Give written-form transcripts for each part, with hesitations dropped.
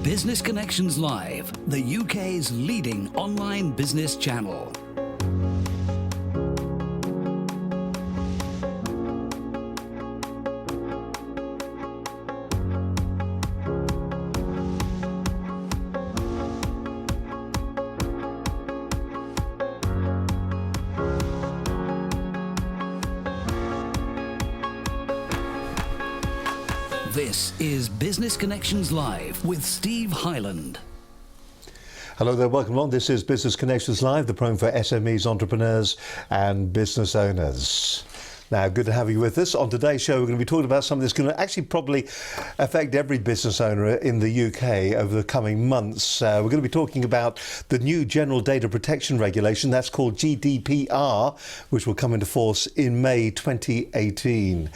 Business Connections Live, the UK's leading online business channel. This is Business Connections Live with Steve Hyland. Hello there, welcome along. This is Business Connections Live, the program for SMEs, entrepreneurs and business owners. Now, good to have you with us. On today's show, we're going to be talking about something that's going to actually probably affect every business owner in the UK over the coming months. We're going to be talking about the new General Data Protection Regulation, that's called GDPR, which will come into force in May 2018.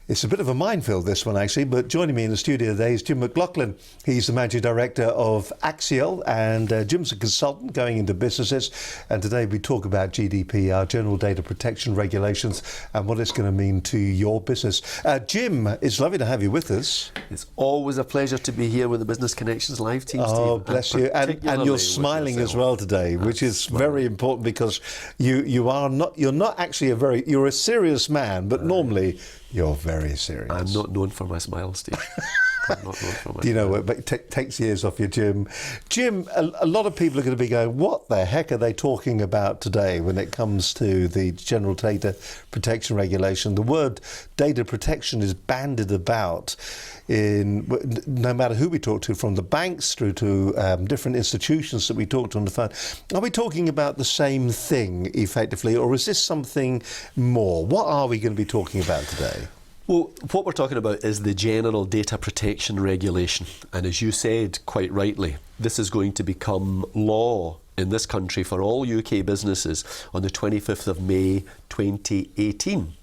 It's a bit of a minefield, this one, actually, but joining me in the studio today is Jim McLaughlin. He's the Managing Director of Axiall, and Jim's a consultant going into businesses. And today we talk about GDPR, General Data Protection Regulations, and what it's going to mean to your business. Jim, it's lovely to have you with us. It's always a pleasure to be here with the Business Connections Live team, Steve. Oh, bless you. And you're smiling as well today, which is very important, because you're a serious man, but normally you're very serious. I'm not known for my smile, Steve. Do you know what? But it takes years off you, Jim. Jim, a lot of people are going to be going, what the heck are they talking about today when it comes to the General Data Protection Regulation? The word data protection is bandied about in no matter who we talk to, from the banks through to different institutions that we talk to on the phone. Are we talking about the same thing effectively, or is this something more? What are we going to be talking about today? Well, what we're talking about is the General Data Protection Regulation. And as you said quite rightly, this is going to become law in this country for all UK businesses on the 25th of May 2018.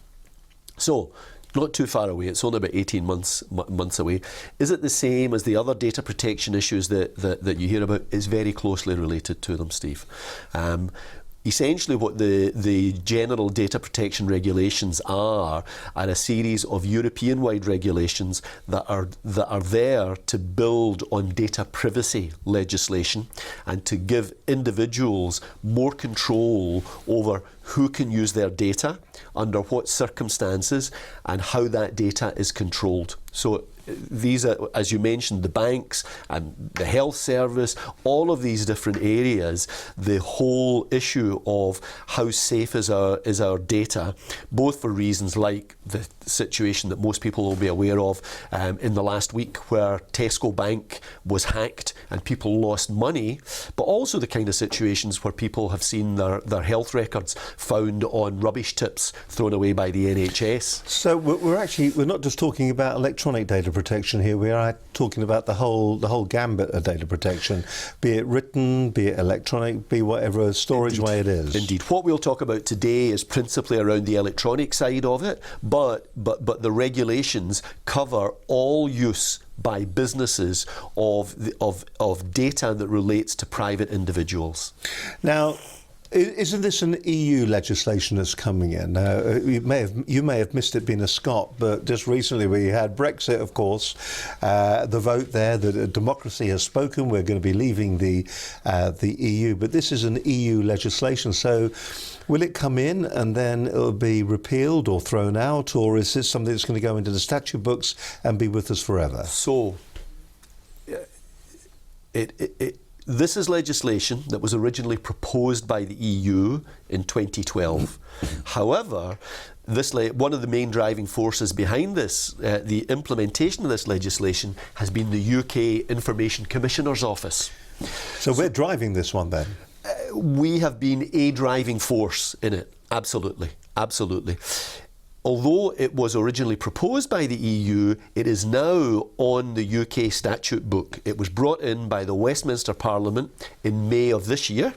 So, not too far away, it's only about 18 months away. Is it the same as the other data protection issues that you hear about? It's very closely related to them, Steve. Essentially what the General Data Protection Regulations are a series of European-wide regulations that are there to build on data privacy legislation and to give individuals more control over who can use their data, under what circumstances, and how that data is controlled. So these are, as you mentioned, the banks and the health service, all of these different areas, the whole issue of how safe is our data, both for reasons like the situation that most people will be aware of in the last week, where Tesco Bank was hacked and people lost money, but also the kind of situations where people have seen their health records found on rubbish tips thrown away by the NHS. So we're not just talking about electronic data protection here, we are talking about the whole gambit of data protection, be it written, be it electronic, be whatever storage way it is. Indeed. What we'll talk about today is principally around the electronic side of it, but the regulations cover all use by businesses of data that relates to private individuals. Now, isn't this an EU legislation that's coming in? You may have missed it being a Scot, but just recently we had Brexit, of course, the vote there, the democracy has spoken, we're going to be leaving the EU, but this is an EU legislation, so will it come in and then it'll be repealed or thrown out, or is this something that's going to go into the statute books and be with us forever? So, this is legislation that was originally proposed by the EU in 2012. However, one of the main driving forces behind this, the implementation of this legislation, has been the UK Information Commissioner's Office. So we're driving this one then? We have been a driving force in it, absolutely, absolutely. Although it was originally proposed by the EU, it is now on the UK statute book. It was brought in by the Westminster in May of this year,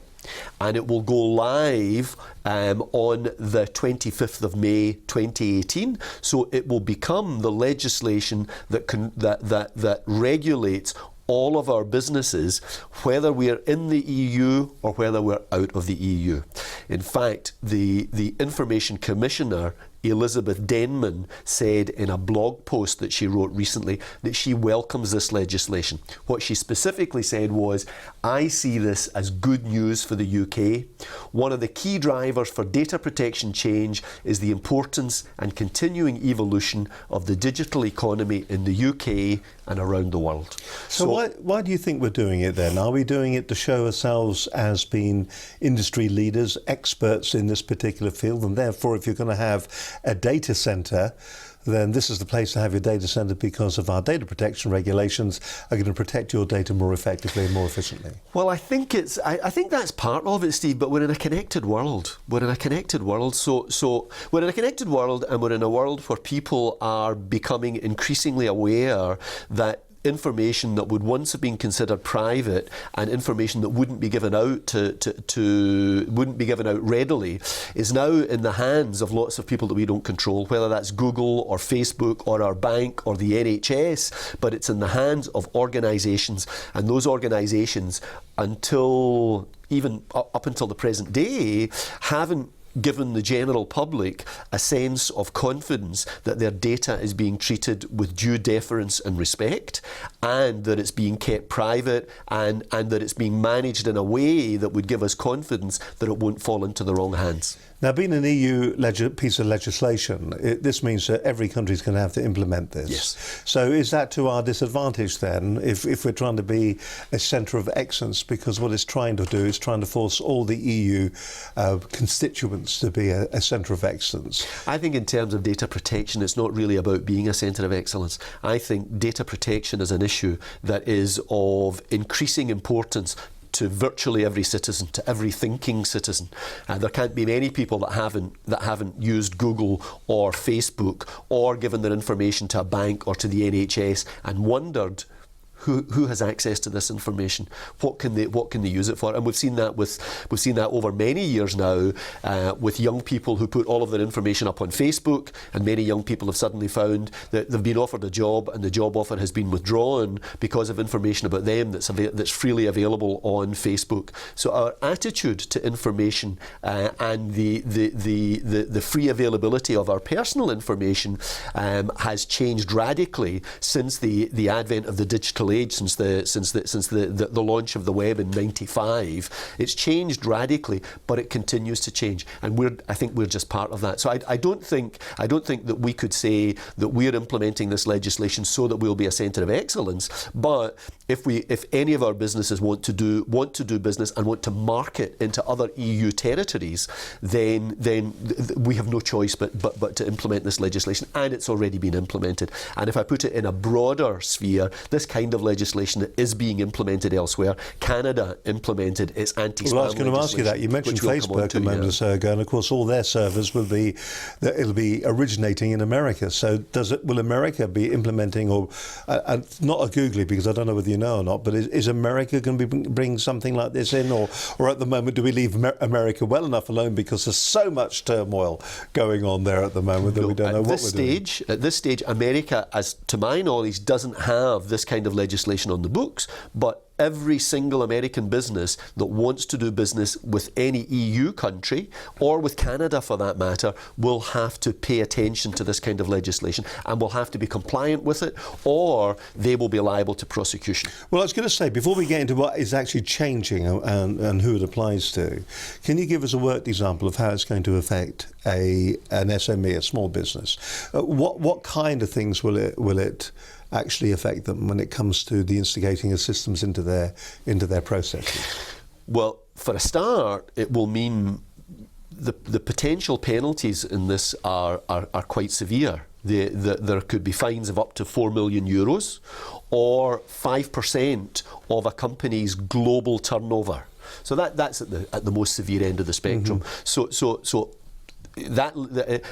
and it will go live on the 25th of May 2018. So it will become the legislation that regulates all of our businesses, whether we're in the EU or whether we're out of the EU. In fact, the Information Commissioner Elizabeth Denman, said in a blog post that she wrote recently that she welcomes this legislation. What she specifically said was, "I see this as good news for the UK. One of the key drivers for data protection change is the importance and continuing evolution of the digital economy in the UK and around the world." So why do you think we're doing it then? Are we doing it to show ourselves as being industry leaders, experts in this particular field, and therefore if you're going to have a data centre, then this is the place to have your data centre because of our data protection regulations are going to protect your data more effectively and more efficiently? Well, I think that's part of it, Steve. But we're in a connected world. So we're in a connected world, and we're in a world where people are becoming increasingly aware that information that would once have been considered private and information that wouldn't be given out wouldn't be given out readily is now in the hands of lots of people that we don't control, whether that's Google or Facebook or our bank or the NHS, but it's in the hands of organisations, and those organisations, until even up until the present day, haven't given the general public a sense of confidence that their data is being treated with due deference and respect, and that it's being kept private, and that it's being managed in a way that would give us confidence that it won't fall into the wrong hands. Now, being an EU piece of legislation, this means that every country is going to have to implement this. Yes. So is that to our disadvantage then, if we're trying to be a centre of excellence? Because what it's trying to do is trying to force all the EU constituents to be a centre of excellence. I think in terms of data protection, it's not really about being a centre of excellence. I think data protection is an issue that is of increasing importance to virtually every citizen, to every thinking citizen. There can't be many people that haven't used Google or Facebook or given their information to a bank or to the NHS and wondered who has access to this information, what can they use it for. And we've seen that over many years now with young people who put all of their information up on Facebook, and many young people have suddenly found that they've been offered a job and the job offer has been withdrawn because of information about them that's freely available on Facebook. So our attitude to information and the free availability of our personal information has changed radically since the advent of the digital age, since the launch of the web in '95. It's changed radically, but it continues to change, and I think we're just part of that. So I don't think that we could say that we're implementing this legislation so that we'll be a centre of excellence. But if any of our businesses want to do business and want to market into other EU territories, then we have no choice but to implement this legislation, and it's already been implemented. And if I put it in a broader sphere, this kind of legislation that is being implemented elsewhere. Canada implemented its anti-spam legislation. Well, I was going to ask you that. You mentioned Facebook a moment or so ago, and of course all their servers it'll be originating in America. So will America be implementing, or not a googly, because I don't know whether you know or not, but is America going to be bringing something like this in, or at the moment do we leave America well enough alone because there's so much turmoil going on there at the moment that we don't know what we're doing? At this stage, America, as to my knowledge, doesn't have this kind of legislation on the books, but every single American business that wants to do business with any EU country, or with Canada for that matter, will have to pay attention to this kind of legislation and will have to be compliant with it, or they will be liable to prosecution. Well, I was going to say, before we get into what is actually changing and who it applies to, can you give us a worked example of how it's going to affect an SME, a small business? What kind of things will it actually affect them when it comes to the instigating of systems into their processes? Well, for a start, it will mean the potential penalties in this are quite severe. There could be fines of up to €4 million, or 5% of a company's global turnover. So that's at the most severe end of the spectrum. Mm-hmm. So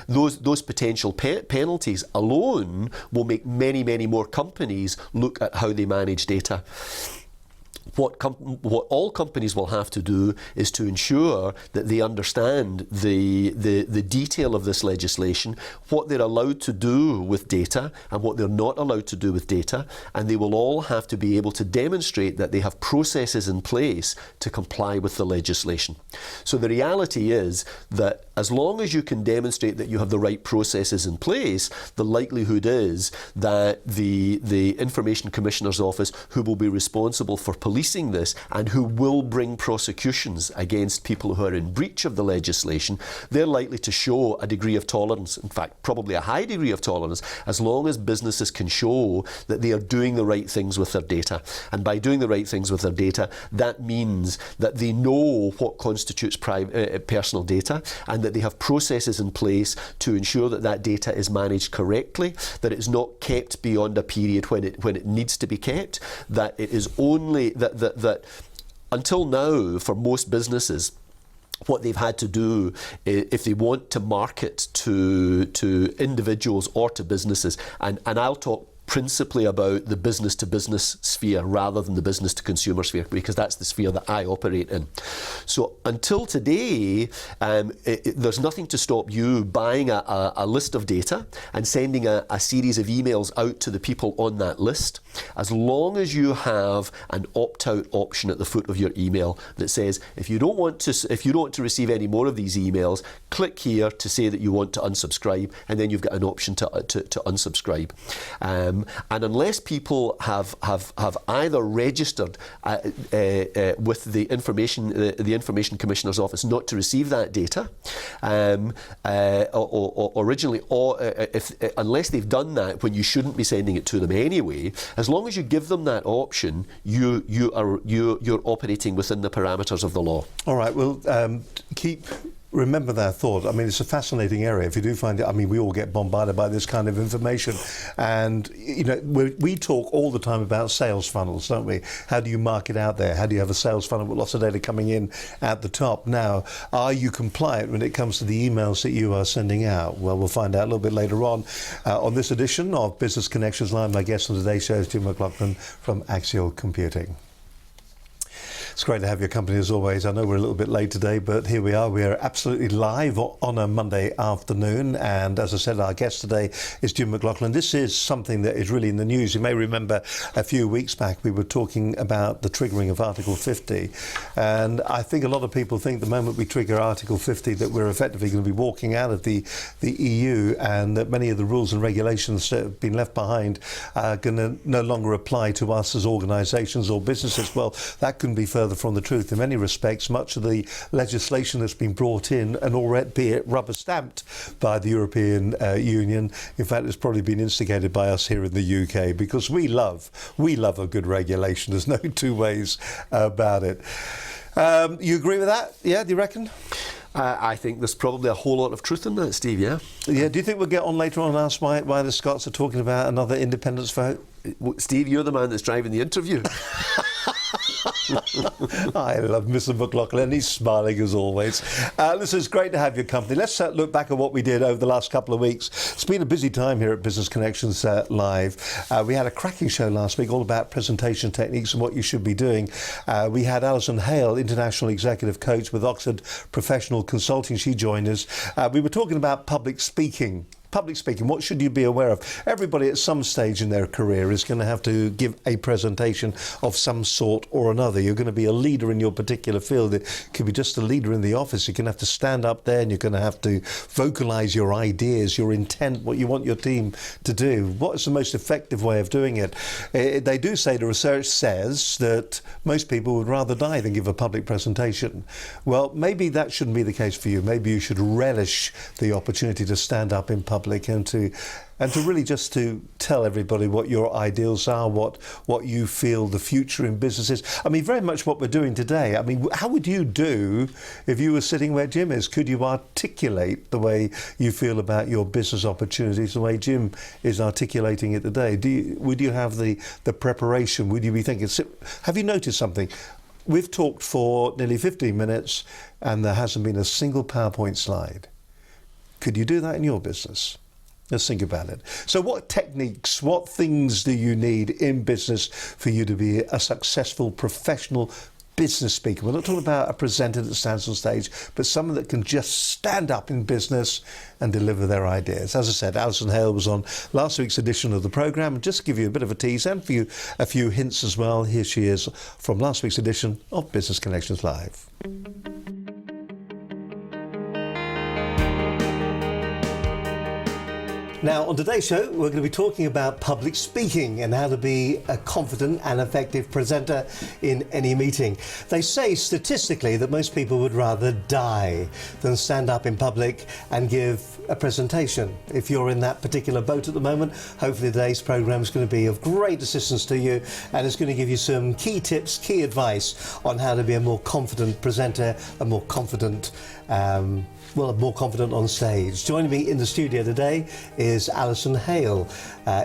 those potential penalties alone will make many more companies look at how they manage data. What all companies will have to do is to ensure that they understand the detail of this legislation, what they're allowed to do with data and what they're not allowed to do with data, and they will all have to be able to demonstrate that they have processes in place to comply with the legislation. So the reality is that as long as you can demonstrate that you have the right processes in place, the likelihood is that the Information Commissioner's Office, who will be responsible for policing this and who will bring prosecutions against people who are in breach of the legislation, they're likely to show a degree of tolerance, in fact, probably a high degree of tolerance, as long as businesses can show that they are doing the right things with their data. And by doing the right things with their data, that means that they know what constitutes personal data, and that they have processes in place to ensure that that data is managed correctly, that it's not kept beyond a period when it needs to be kept, that it is only that until now, for most businesses, what they've had to do, if they want to market to individuals or to businesses, and I'll talk principally about the business-to-business sphere rather than the business-to-consumer sphere, because that's the sphere that I operate in. So until today, there's nothing to stop you buying a list of data and sending a series of emails out to the people on that list, as long as you have an opt-out option at the foot of your email that says, if you don't want to receive any more of these emails, click here to say that you want to unsubscribe, and then you've got an option to unsubscribe. And unless people have either registered with the Information Commissioner's Office not to receive that data, unless they've done that when you shouldn't be sending it to them anyway, as long as you give them that option, you're operating within the parameters of the law. All right. Well, remember that thought. I mean, it's a fascinating area. If you do find it, I mean, we all get bombarded by this kind of information. And, you know, we talk all the time about sales funnels, don't we? How do you market out there? How do you have a sales funnel with lots of data coming in at the top? Now, are you compliant when it comes to the emails that you are sending out? Well, we'll find out a little bit later on this edition of Business Connections Live. My guest on today's show is Jim McLaughlin from Axiall Computing. It's great to have your company as always. I know we're a little bit late today, but here we are. We are absolutely live on a Monday afternoon. And as I said, our guest today is Jim McLaughlin. This is something that is really in the news. You may remember a few weeks back we were talking about the triggering of Article 50. And I think a lot of people think the moment we trigger Article 50 that we're effectively going to be walking out of the EU, and that many of the rules and regulations that have been left behind are going to no longer apply to us as organisations or businesses. Well, that couldn't be further from the truth. In many respects, much of the legislation that's been brought in and already be it rubber stamped by the European Union, in fact, it's probably been instigated by us here in the UK, because we love a good regulation. There's no two ways about it. You agree with that? Yeah, do you reckon? I think there's probably a whole lot of truth in that, Steve, yeah? Yeah, do you think we'll get on later on and ask why the Scots are talking about another independence vote? Steve, you're the man that's driving the interview. I love Mr. McLaughlin. He's smiling as always. Listen, it's great to have your company. Let's look back at what we did over the last couple of weeks. It's been a busy time here at Business Connections Live. We had a cracking show last week all about presentation techniques and what you should be doing. We had Alison Hale, International Executive Coach with Oxford Professional Consulting. She joined us. We were talking about public speaking. Public speaking, what should you be aware of? Everybody at some stage in their career is going to have to give a presentation of some sort or another. You're going to be a leader in your particular field. It could be just a leader in the office. You're going to have to stand up there and you're going to have to vocalise your ideas, your intent, what you want your team to do. What is the most effective way of doing it? They do say, the research says that most people would rather die than give a public presentation. Well, maybe that shouldn't be the case for you. Maybe you should relish the opportunity to stand up in public and to really just to tell everybody what your ideals are, what you feel the future in business is. I mean, very much what we're doing today. I mean, how would you do if you were sitting where Jim is? Could you articulate the way you feel about your business opportunities the way Jim is articulating it today? Would you have the preparation? Would you be thinking, have you noticed something? We've talked for nearly 15 minutes and there hasn't been a single PowerPoint slide. Could you do that in your business? Let's think about it. So what techniques, what things do you need in business for you to be a successful professional business speaker? We're not talking about a presenter that stands on stage, but someone that can just stand up in business and deliver their ideas. As I said, Alison Hale was on last week's edition of the programme. Just to give you a bit of a tease and for you a few hints as well, here she is from last week's edition of Business Connections Live. Now, on today's show, we're going to be talking about public speaking and how to be a confident and effective presenter in any meeting. They say statistically that most people would rather die than stand up in public and give a presentation. If you're in that particular boat at the moment, hopefully today's programme is going to be of great assistance to you, and it's going to give you some key tips, key advice on how to be a more confident presenter, a more confident more confident on stage. Joining me in the studio today is Alison Hale,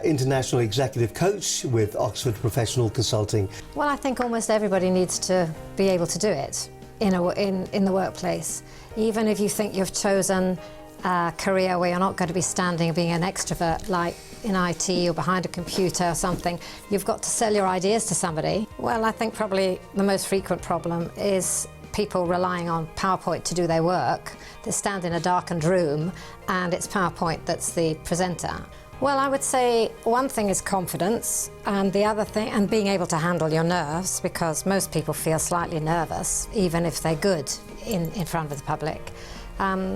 International Executive Coach with Oxford Professional Consulting. Well, I think almost everybody needs to be able to do it in the workplace. Even if you think you've chosen a career where you're not going to be standing and being an extrovert like in IT or behind a computer or something, you've got to sell your ideas to somebody. Well, I think probably the most frequent problem is people relying on PowerPoint to do their work. They stand in a darkened room and it's PowerPoint that's the presenter. Well, I would say one thing is confidence, and the other thing, and being able to handle your nerves, because most people feel slightly nervous, even if they're good in front of the public.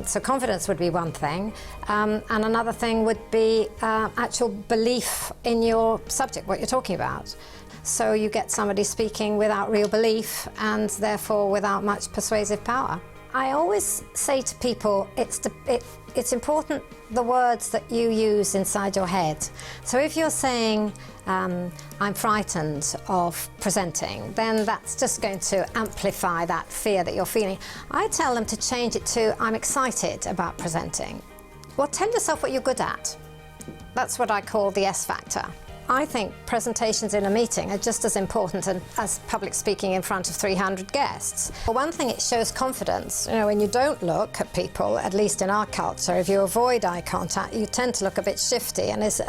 So confidence would be one thing, and another thing would be actual belief in your subject, what you're talking about. So you get somebody speaking without real belief and therefore without much persuasive power. I always say to people, it's important the words that you use inside your head. So if you're saying, I'm frightened of presenting, then that's just going to amplify that fear that you're feeling. I tell them to change it to, I'm excited about presenting. Well, tell yourself what you're good at. That's what I call the S factor. I think presentations in a meeting are just as important as public speaking in front of 300 guests. For one thing, it shows confidence. You know, when you don't look at people, at least in our culture, if you avoid eye contact, you tend to look a bit shifty and as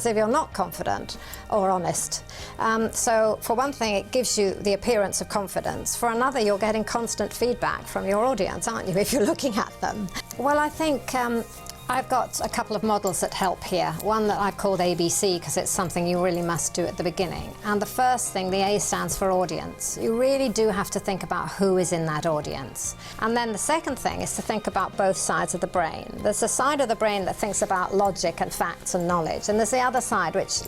if you're not confident or honest. So for one thing, it gives you the appearance of confidence. For another, you're getting constant feedback from your audience, aren't you, if you're looking at them? Well, I think I've got a couple of models that help here. One that I've called ABC because it's something you really must do at the beginning. And the first thing, the A stands for audience. You really do have to think about who is in that audience. And then the second thing is to think about both sides of the brain. There's a side of the brain that thinks about logic and facts and knowledge, and there's the other side which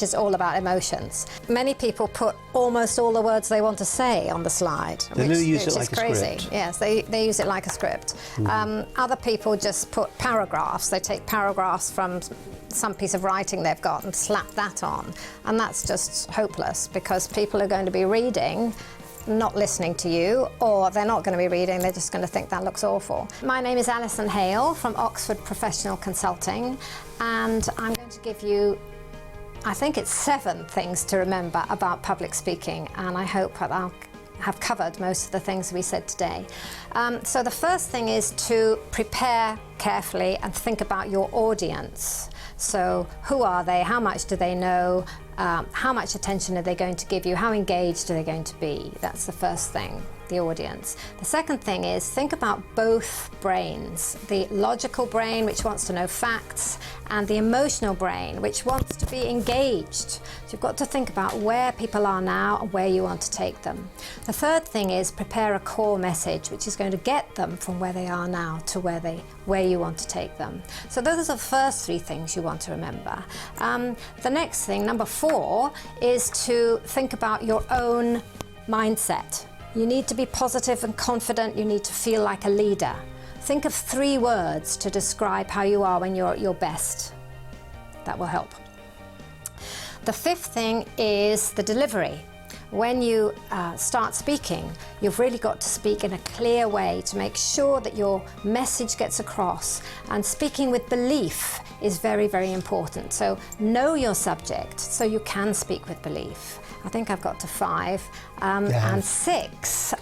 is all about emotions. Many people put almost all the words they want to say on the slide, which is crazy. Script. Yes, they use it like a script. Other people just put paragraphs. They take paragraphs from some piece of writing they've got and slap that on, and that's just hopeless because people are going to be reading, not listening to you, or they're not going to be reading, they're just going to think that looks awful. My name is Alison Hale from Oxford Professional Consulting, and I'm going to give you, I think it's 7 things to remember about public speaking, and I hope that I'll have covered most of the things we said today. So the first thing is to prepare carefully and think about your audience. So who are they? How much do they know? How much attention are they going to give you? How engaged are they going to be? That's the first thing, the audience. The second thing is think about both brains, the logical brain, which wants to know facts, and the emotional brain, which wants to be engaged. So you've got to think about where people are now and where you want to take them. The third thing is prepare a core message, which is going to get them from where they are now to where you want to take them. So those are the first 3 things you want to remember. The next thing, number 4, is to think about your own mindset. You need to be positive and confident. You need to feel like a leader. Think of 3 words to describe how you are when you're at your best. That will help. The 5th thing is the delivery. When you start speaking, you've really got to speak in a clear way to make sure that your message gets across. And speaking with belief is very, very important. So know your subject so you can speak with belief. I think I've got to 5. And 6,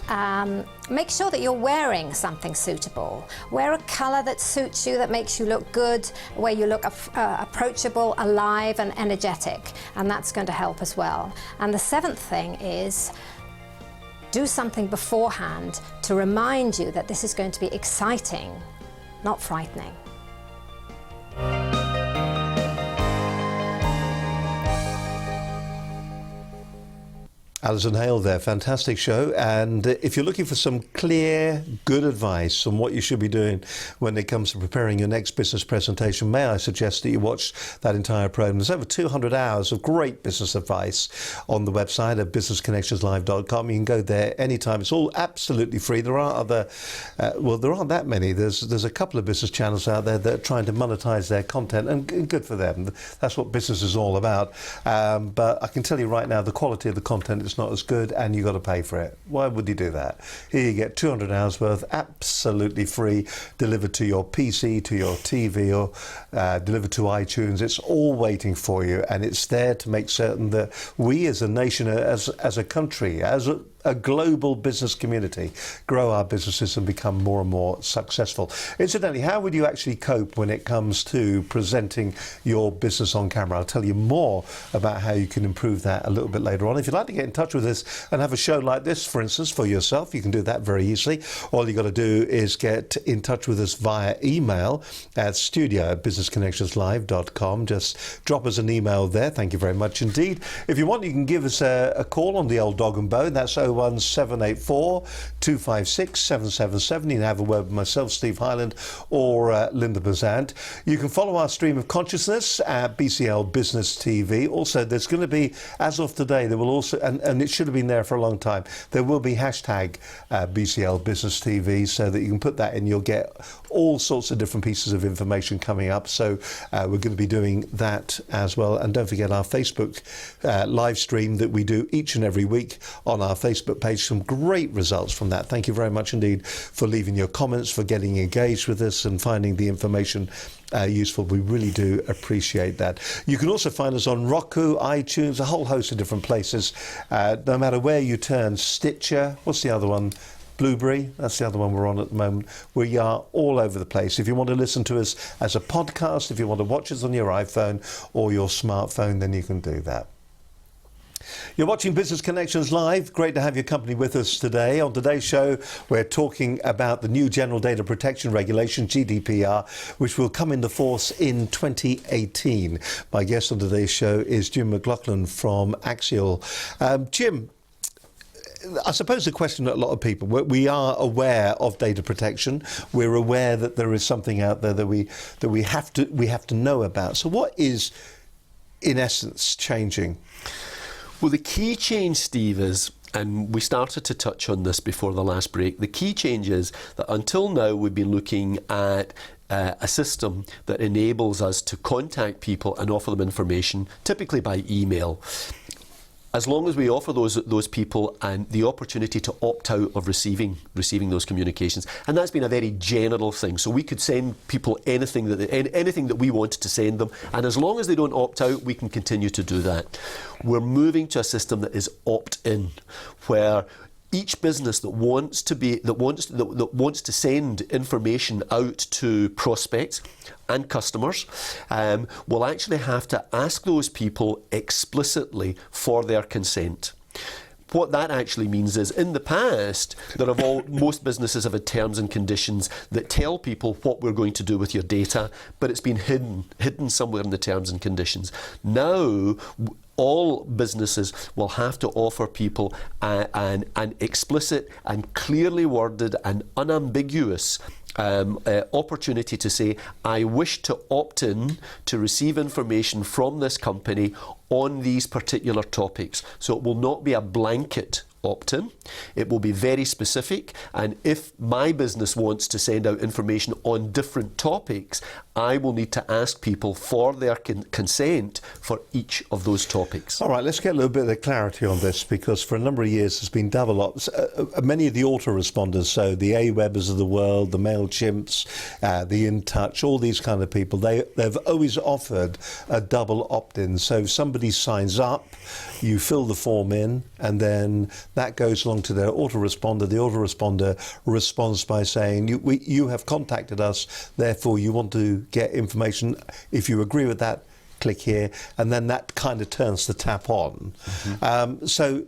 make sure that you're wearing something suitable. Wear a colour that suits you, that makes you look good, where you look approachable, alive and energetic, and that's going to help as well. And the 7th thing is do something beforehand to remind you that this is going to be exciting, not frightening. Alison Hale there, fantastic show. And if you're looking for some clear, good advice on what you should be doing when it comes to preparing your next business presentation, may I suggest that you watch that entire program. There's over 200 hours of great business advice on the website at businessconnectionslive.com. You can go there anytime. It's all absolutely free. There are other, there aren't that many. There's a couple of business channels out there that are trying to monetize their content, and good for them. That's what business is all about. But I can tell you right now, the quality of the content is not as good, and you've got to pay for it. Why would you do that? Here you get 200 hours worth, absolutely free, delivered to your PC, to your TV, or delivered to iTunes. It's all waiting for you, and it's there to make certain that we as a nation, as a country, as a global business community, grow our businesses and become more and more successful. Incidentally, how would you actually cope when it comes to presenting your business on camera? I'll tell you more about how you can improve that a little bit later on. If you'd like to get in touch with us and have a show like this, for instance, for yourself, you can do that very easily. All you've got to do is get in touch with us via email at studio@businessconnectionslive.com. Just drop us an email there. Thank you very much indeed. If you want, you can give us a call on the old dog and bone. That's 01784 256 777. You can have a word with myself, Steve Hyland, or Linda Bazant. You can follow our stream of consciousness at BCL Business TV. Also, there's going to be, as of today, there will also, and it should have been there for a long time, there will be hashtag BCL Business TV, so that you can put that in. You'll get all sorts of different pieces of information coming up. So we're going to be doing that as well. And don't forget our Facebook live stream that we do each and every week on our Facebook page. Some great results from that. Thank you very much indeed for leaving your comments, for getting engaged with us and finding the information useful. We really do appreciate that. You can also find us on Roku, iTunes, a whole host of different places. No matter where you turn, Stitcher, what's the other one? Blueberry, that's the other one we're on at the moment. We are all over the place. If you want to listen to us as a podcast, if you want to watch us on your iPhone or your smartphone, then you can do that. You're watching Business Connections Live. Great to have your company with us today. On today's show, we're talking about the new General Data Protection Regulation, GDPR, which will come into force in 2018. My guest on today's show is Jim McLaughlin from Axiall. Jim, I suppose the question that a lot of people, we are aware of data protection. We're aware that there is something out there that we have to know about. So what is, in essence, changing? Well, the key change, Steve, is, and we started to touch on this before the last break, the key change is that until now we've been looking at a system that enables us to contact people and offer them information, typically by email. As long as we offer those people and the opportunity to opt out of receiving those communications, and that's been a very general thing. So we could send people anything that we wanted to send them, and as long as they don't opt out, we can continue to do that. We're moving to a system that is opt-in, where each business that wants to send information out to prospects and customers will actually have to ask those people explicitly for their consent. What that actually means is, in the past, most businesses have had terms and conditions that tell people what we're going to do with your data, but it's been hidden somewhere in the terms and conditions. Now, all businesses will have to offer people an explicit and clearly worded and unambiguous opportunity to say, I wish to opt in to receive information from this company on these particular topics. So it will not be a blanket opt-in. It will be very specific, and if my business wants to send out information on different topics, I will need to ask people for their consent for each of those topics. All right, let's get a little bit of clarity on this, because for a number of years there's been double opt. Many of the autoresponders, so the AWebers of the world, the MailChimps, the InTouch, all these kind of people, they've always offered a double opt-in. So if somebody signs up, you fill the form in, and then that goes along to their autoresponder. The autoresponder responds by saying, you have contacted us, therefore you want to get information. If you agree with that, click here, and then that kind of turns the tap on. Mm-hmm. So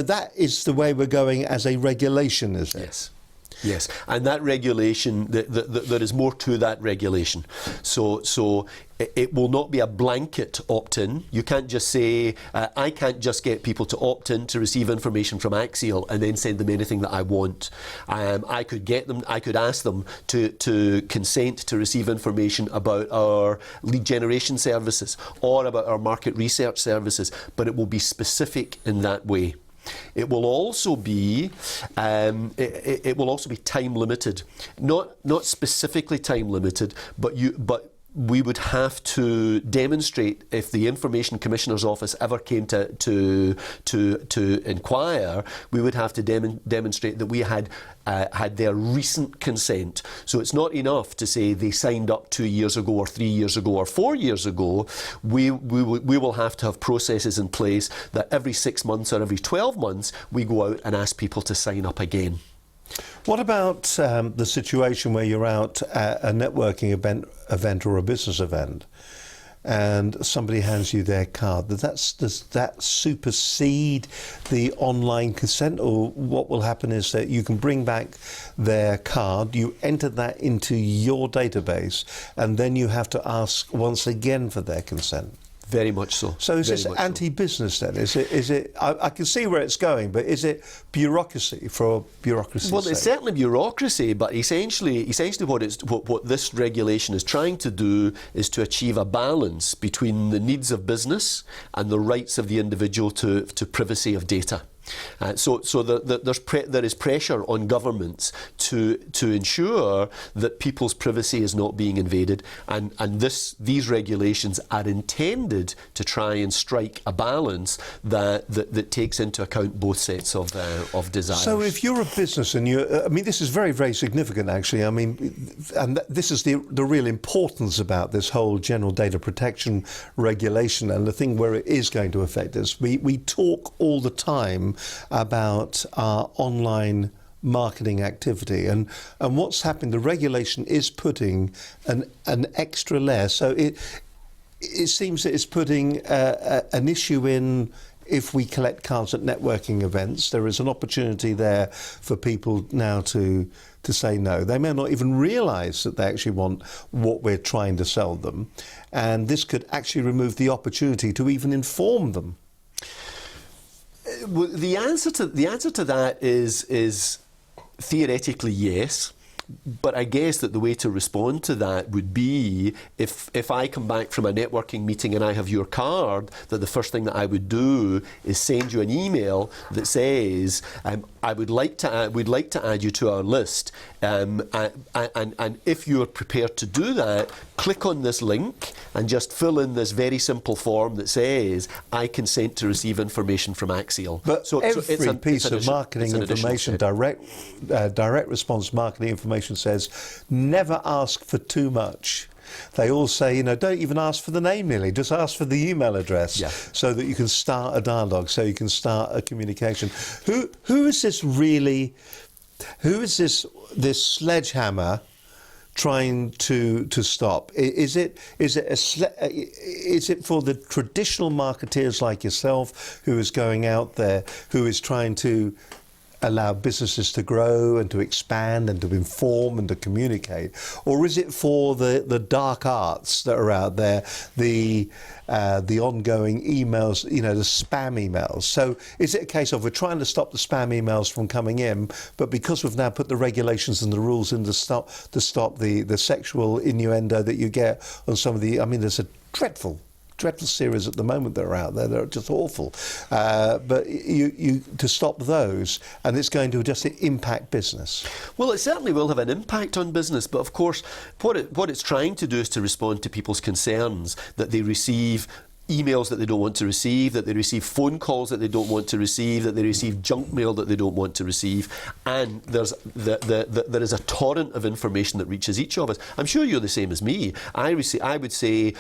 that is the way we're going as a regulation, is it? Yes. Yes, and that regulation, there is more to that regulation. So it will not be a blanket opt-in. You can't just say, I can't just get people to opt in to receive information from Axiall and then send them anything that I want. I could ask them to consent to receive information about our lead generation services or about our market research services, but it will be specific in that way. It will also be time limited, not specifically time limited, but we would have to demonstrate, if the Information Commissioner's Office ever came to inquire, we would have to demonstrate that we had their recent consent. So it's not enough to say they signed up 2 years ago or 3 years ago or 4 years ago. We will have to have processes in place that every 6 months or every 12 months we go out and ask people to sign up again. What about the situation where you're out at a networking event or a business event and somebody hands you their card? Does that supersede the online consent, or what will happen is that you can bring back their card, you enter that into your database, and then you have to ask once again for their consent? Very much so. So is this anti-business then? Is it? I can see where it's going, but is it bureaucracy for bureaucracy's Well, sake? it's certainly bureaucracy, but essentially what this regulation is trying to do is to achieve a balance between the needs of business and the rights of the individual to privacy of data. So there is pressure on governments to ensure that people's privacy is not being invaded, and these regulations are intended to try and strike a balance that takes into account both sets of desires. So if you're a business and this is very, very significant actually. And this is the real importance about this whole general data protection regulation, and the thing where it is going to affect us. We talk all the time about our online marketing activity, and what's happening, the regulation is putting an extra layer. So it seems that it's putting an issue in. If we collect cards at networking events, there is an opportunity there for people now to say no. They may not even realise that they actually want what we're trying to sell them, and this could actually remove the opportunity to even inform them. Well, the answer to that is theoretically yes. But I guess that the way to respond to that would be if I come back from a networking meeting and I have your card, that the first thing that I would do is send you an email that says we'd like to add you to our list, and if you're prepared to do that, click on this link and just fill in this very simple form that says I consent to receive information from Axiall. But every piece of marketing information, direct response marketing information says never ask for too much. They all say, don't even ask for the name nearly, just ask for the email address, so that you can start a dialogue, so you can start a communication. Who is this really? Who is this sledgehammer trying to stop? Is it for the traditional marketeers like yourself, who is going out there, who is trying to allow businesses to grow and to expand and to inform and to communicate? Or is it for the dark arts that are out there, the ongoing emails, the spam emails? So is it a case of we're trying to stop the spam emails from coming in, but because we've now put the regulations and the rules in to stop the sexual innuendo that you get on some of the, there's a dreadful series at the moment that are out there that are just awful. But you to stop those, and it's going to just impact business. Well, it certainly will have an impact on business, but of course what it's trying to do is to respond to people's concerns that they receive emails that they don't want to receive, that they receive phone calls that they don't want to receive, that they receive junk mail that they don't want to receive, and there is a torrent of information that reaches each of us. I'm sure you're the same as me. I would say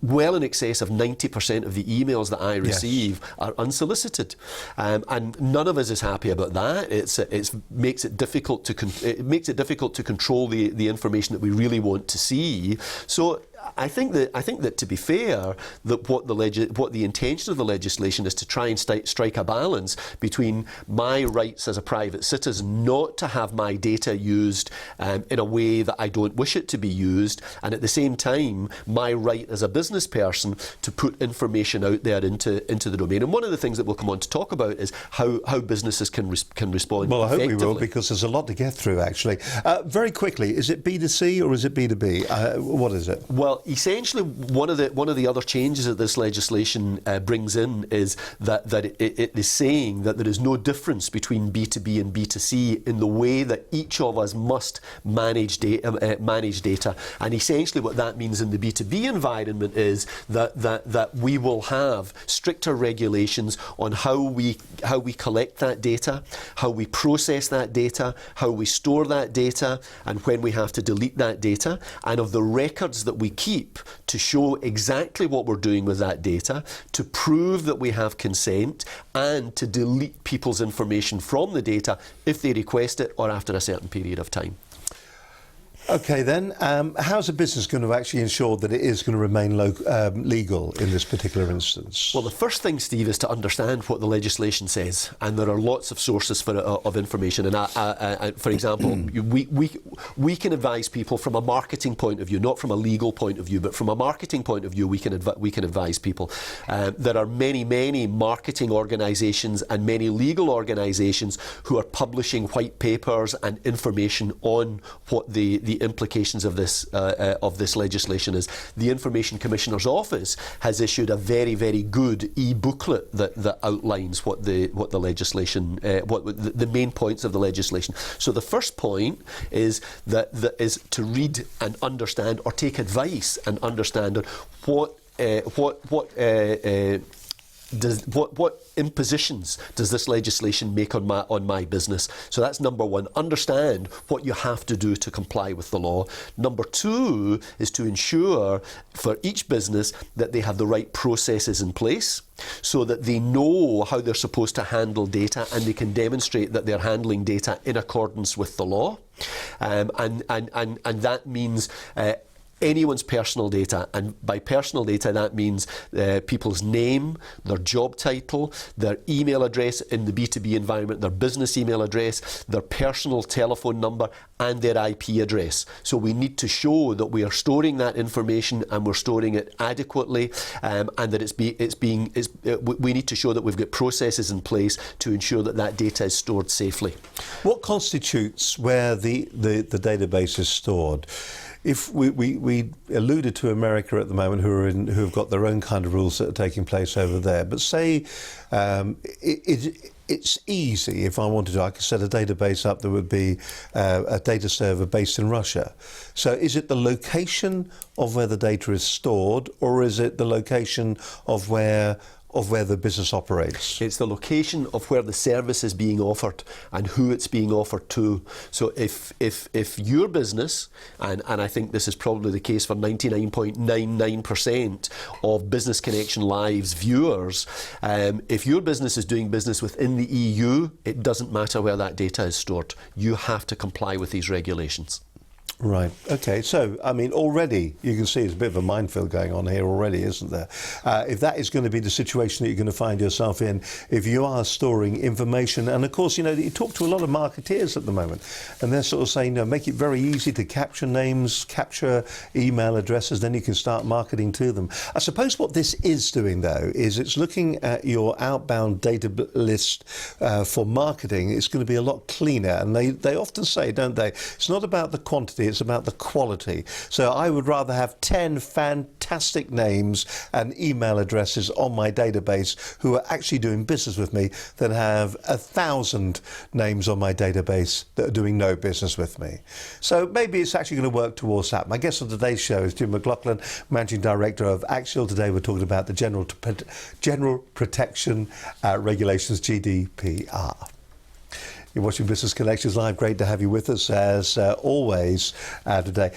well in excess of 90% of the emails that I receive are unsolicited, and none of us is happy about that. It makes it difficult to control the information that we really want to see. So I think that to be fair, that what the intention of the legislation is to try and strike a balance between my rights as a private citizen not to have my data used in a way that I don't wish it to be used, and at the same time my right as a business person to put information out there into the domain. And one of the things that we'll come on to talk about is how businesses can respond. Well, I hope we will, because there's a lot to get through, actually. Very quickly, is it B2C or is it B2B? What is it? Well, essentially, one of the other changes that this legislation brings in is that it is saying that there is no difference between B2B and B2C in the way that each of us must manage data. And essentially, what that means in the B2B environment is that we will have stricter regulations on how we collect that data, how we process that data, how we store that data, and when we have to delete that data, and of the records that we keep to show exactly what we're doing with that data, to prove that we have consent, and to delete people's information from the data if they request it or after a certain period of time. Okay then, how's a business going to actually ensure that it is going to remain legal in this particular instance? Well, the first thing, Steve, is to understand what the legislation says, and there are lots of sources of information. And for example, we can advise people from a marketing point of view, not from a legal point of view, but from a marketing point of view, we can advise people. There are many marketing organisations and many legal organisations who are publishing white papers and information on what the implications of this legislation is. The Information Commissioner's Office has issued a very good e-booklet that outlines what the legislation, the main points of the legislation. So the first point is is to read and understand, or take advice and understand what impositions does this legislation make on my business. So that's number one. Understand what you have to do to comply with the law. Number two is to ensure for each business that they have the right processes in place, so that they know how they're supposed to handle data, and they can demonstrate that they're handling data in accordance with the law. And that means anyone's personal data, and by personal data that means people's name, their job title, their email address in the B2B environment, their business email address, their personal telephone number, and their IP address. So we need to show that we are storing that information and we're storing it adequately, and that we need to show that we've got processes in place to ensure that data is stored safely. What constitutes where the database is stored? If we alluded to America at the moment, who have got their own kind of rules that are taking place over there, but say it's easy. If I wanted to, I could set a database up that would be a data server based in Russia. So is it the location of where the data is stored, or is it the location of where the business operates? It's the location of where the service is being offered and who it's being offered to. So if your business, and I think this is probably the case for 99.99% of Business Connection Live's viewers, if your business is doing business within the EU, it doesn't matter where that data is stored. You have to comply with these regulations. Right. Okay. So, I mean, already you can see there's a bit of a minefield going on here already, isn't there? If that is going to be the situation that you're going to find yourself in, if you are storing information, and of course, you talk to a lot of marketeers at the moment, and they're sort of saying, make it very easy to capture names, capture email addresses, then you can start marketing to them. I suppose what this is doing, though, is it's looking at your outbound data list for marketing. It's going to be a lot cleaner, and they often say, don't they, it's not about the quantity, it's about the quality. So I would rather have 10 fantastic names and email addresses on my database who are actually doing business with me than have 1,000 names on my database that are doing no business with me. So maybe it's actually going to work towards that. My guest on today's show is Jim McLaughlin, Managing Director of Axiall. Today we're talking about the General Protection Regulations, GDPR. You're watching Business Connections Live. Great to have you with us as always today.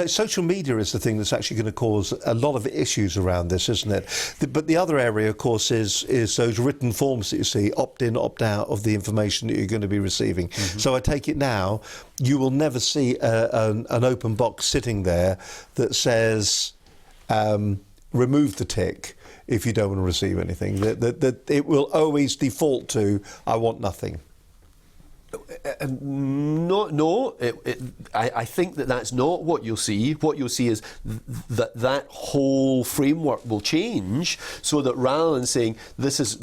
Social media is the thing that's actually going to cause a lot of issues around this, isn't it? But the other area, of course, is those written forms that you see, opt-in, opt-out of the information that you're going to be receiving. Mm-hmm. So I take it now, you will never see an open box sitting there that says remove the tick if you don't want to receive anything. That it will always default to, I want nothing. I think that's not what you'll see. What you'll see is that whole framework will change, so that rather than saying this is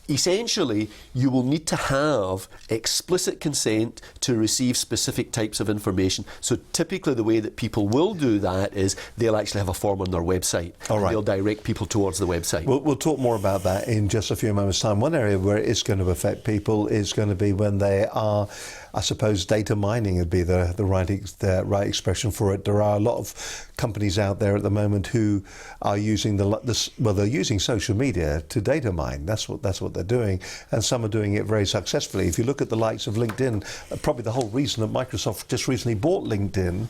essentially, you will need to have explicit consent to receive specific types of information. So typically the way that people will do that is they'll actually have a form on their website. All right. They'll direct people towards the website. We'll talk more about that in just a few moments' time. One area where it is going to affect people is going to be when they are, I suppose, data mining would be the right expression for it. There are a lot of companies out there at the moment who are using they're using social media to data mine. That's what they're doing, and some are doing it very successfully. If you look at the likes of LinkedIn, probably the whole reason that Microsoft just recently bought LinkedIn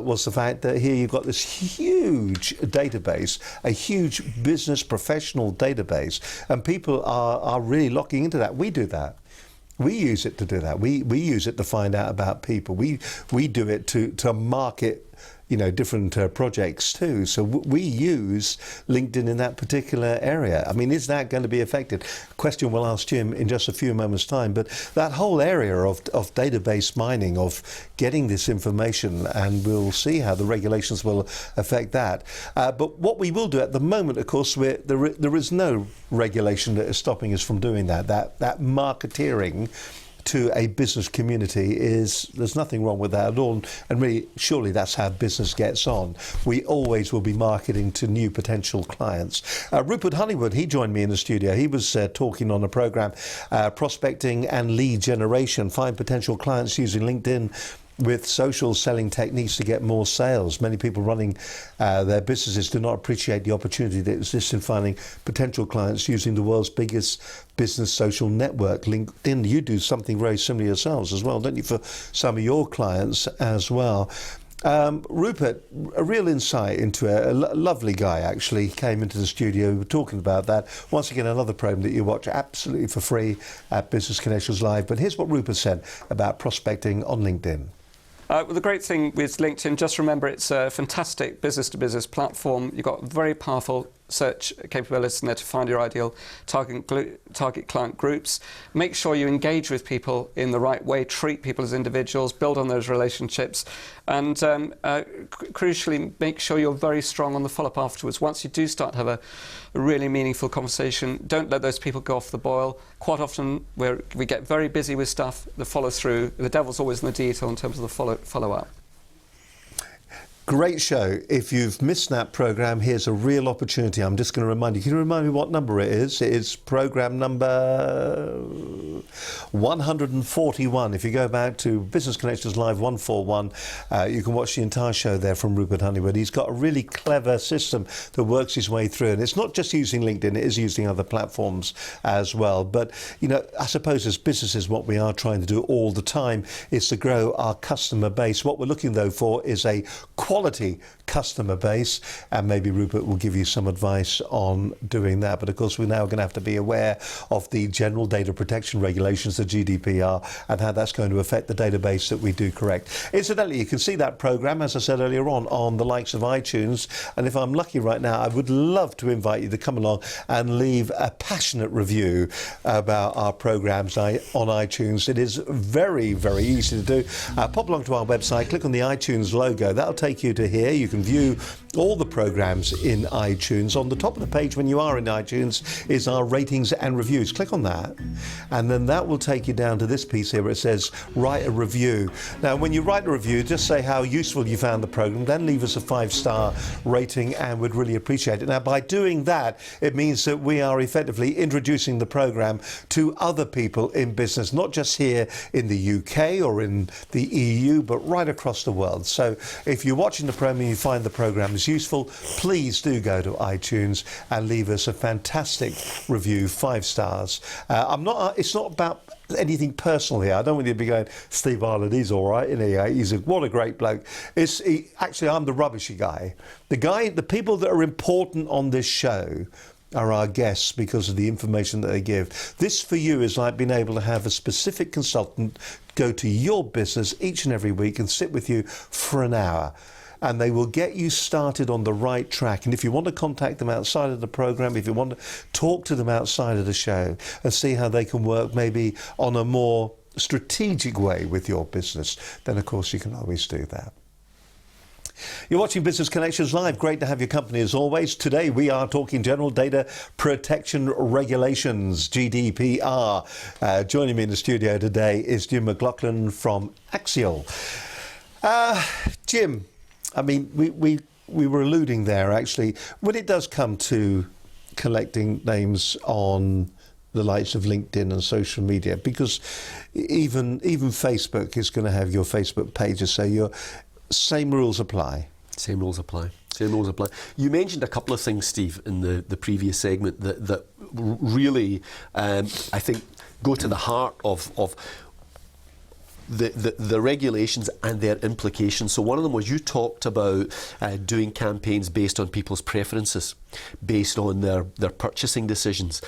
was the fact that here you've got this huge database, a huge business professional database, and people are really locking into that. We do that. We use it to do that. We use it to find out about people. We do it to market, different projects too. So we use LinkedIn in that particular area. I mean, is that going to be affected? Question we'll ask Jim in just a few moments' time. But that whole area of database mining, of getting this information, and we'll see how the regulations will affect that. But what we will do at the moment, of course, there is no regulation that is stopping us from doing that. That marketeering to a business community there's nothing wrong with that at all, and really surely that's how business gets on. We always will be marketing to new potential clients. Rupert Honeywood, he joined me in the studio. He was talking on a program, prospecting and lead generation, find potential clients using LinkedIn with social selling techniques to get more sales. Many people running their businesses do not appreciate the opportunity that exists in finding potential clients using the world's biggest business social network, LinkedIn. You do something very similar yourselves as well, don't you, for some of your clients as well? Rupert, a real insight into a lovely guy actually came into the studio. We were talking about that. Once again, another program that you watch absolutely for free at Business Connections Live. But here's what Rupert said about prospecting on LinkedIn. Well, the great thing with LinkedIn, just remember it's a fantastic business-to-business platform. You've got very powerful search capabilities in there to find your ideal target client groups. Make sure you engage with people in the right way, treat people as individuals, build on those relationships, and crucially, make sure you're very strong on the follow-up afterwards. Once you do start to have a really meaningful conversation, don't let those people go off the boil. Quite often, we get very busy with stuff, the follow-through. The devil's always in the detail in terms of the follow-up. Great show. If you've missed that programme, here's a real opportunity. I'm just going to remind you. Can you remind me what number it is? It is programme number 141. If you go back to Business Connections Live 141, you can watch the entire show there from Rupert Honeywood. He's got a really clever system that works his way through. And it's not just using LinkedIn, it is using other platforms as well. But, I suppose as businesses, what we are trying to do all the time is to grow our customer base. What we're looking, though, for is a quality customer base, and maybe Rupert will give you some advice on doing that. But of course, we're now going to have to be aware of the general data protection regulations, the GDPR, and how that's going to affect the database that we do correct. Incidentally, you can see that program, as I said earlier on the likes of iTunes. And if I'm lucky right now, I would love to invite you to come along and leave a passionate review about our programs on iTunes. It is very, very easy to do. Pop along to our website, click on the iTunes logo. That'll take you to here. You can view all the programs in iTunes. On the top of the page when you are in iTunes is our ratings and reviews. Click on that, and then that will take you down to this piece here where it says write a review. Now, when you write a review, just say how useful you found the program, then leave us a 5-star rating, and we'd really appreciate it. Now, by doing that, it means that we are effectively introducing the program to other people in business, not just here in the UK or in the EU, but right across the world. So if you're watching the program and you find the program is useful, please do go to iTunes and leave us a fantastic review, 5 stars. It's not about anything personal here. I don't want you to be going, Steve Ireland, he's all right, isn't he? What a great bloke. Actually, I'm the rubbishy guy. The people that are important on this show are our guests because of the information that they give. This for you is like being able to have a specific consultant go to your business each and every week and sit with you for an hour. and they will get you started on the right track. And if you want to contact them outside of the programme, if you want to talk to them outside of the show and see how they can work maybe on a more strategic way with your business, then of course you can always do that. You're watching Business Connections Live. Great to have your company as always. Today we are talking General Data Protection Regulations, GDPR. Joining me in the studio today is Jim McLaughlin from Axiall. Jim, I mean, we were alluding there actually, when it does come to collecting names on the likes of LinkedIn and social media, because even Facebook is going to have your Facebook pages, so your same rules apply. Same rules apply. Same rules apply. You mentioned a couple of things, Steve, in the previous segment that really, I think, go to the heart of the regulations and their implications. So one of them was you talked about doing campaigns based on people's preferences, based on their purchasing decisions.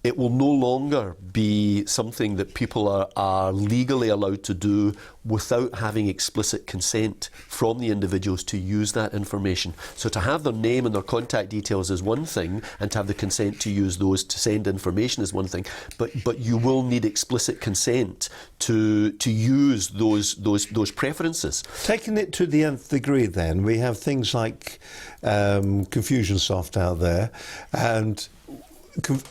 It will no longer be something that people are legally allowed to do without having explicit consent from the individuals to use that information. So to have their name and their contact details is one thing, and to have the consent to use those to send information is one thing, but you will need explicit consent to use those preferences. Taking it to the nth degree then, we have things like Confusionsoft out there, and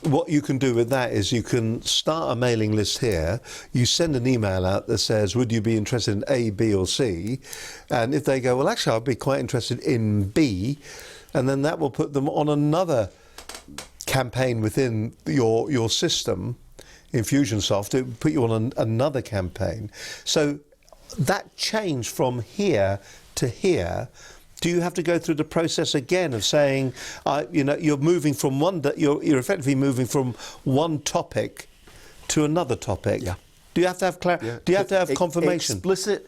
what you can do with that is you can start a mailing list here. You send an email out that says, would you be interested in A, B or C? And if they go, well, actually, I'd be quite interested in B, and then that will put them on another campaign within your system, Infusionsoft. It will put you on another campaign. So that change from here to here, do you have to go through the process again of saying, you're moving from you're effectively moving from one topic to another topic? Yeah. Do you have to have Do you have to have confirmation?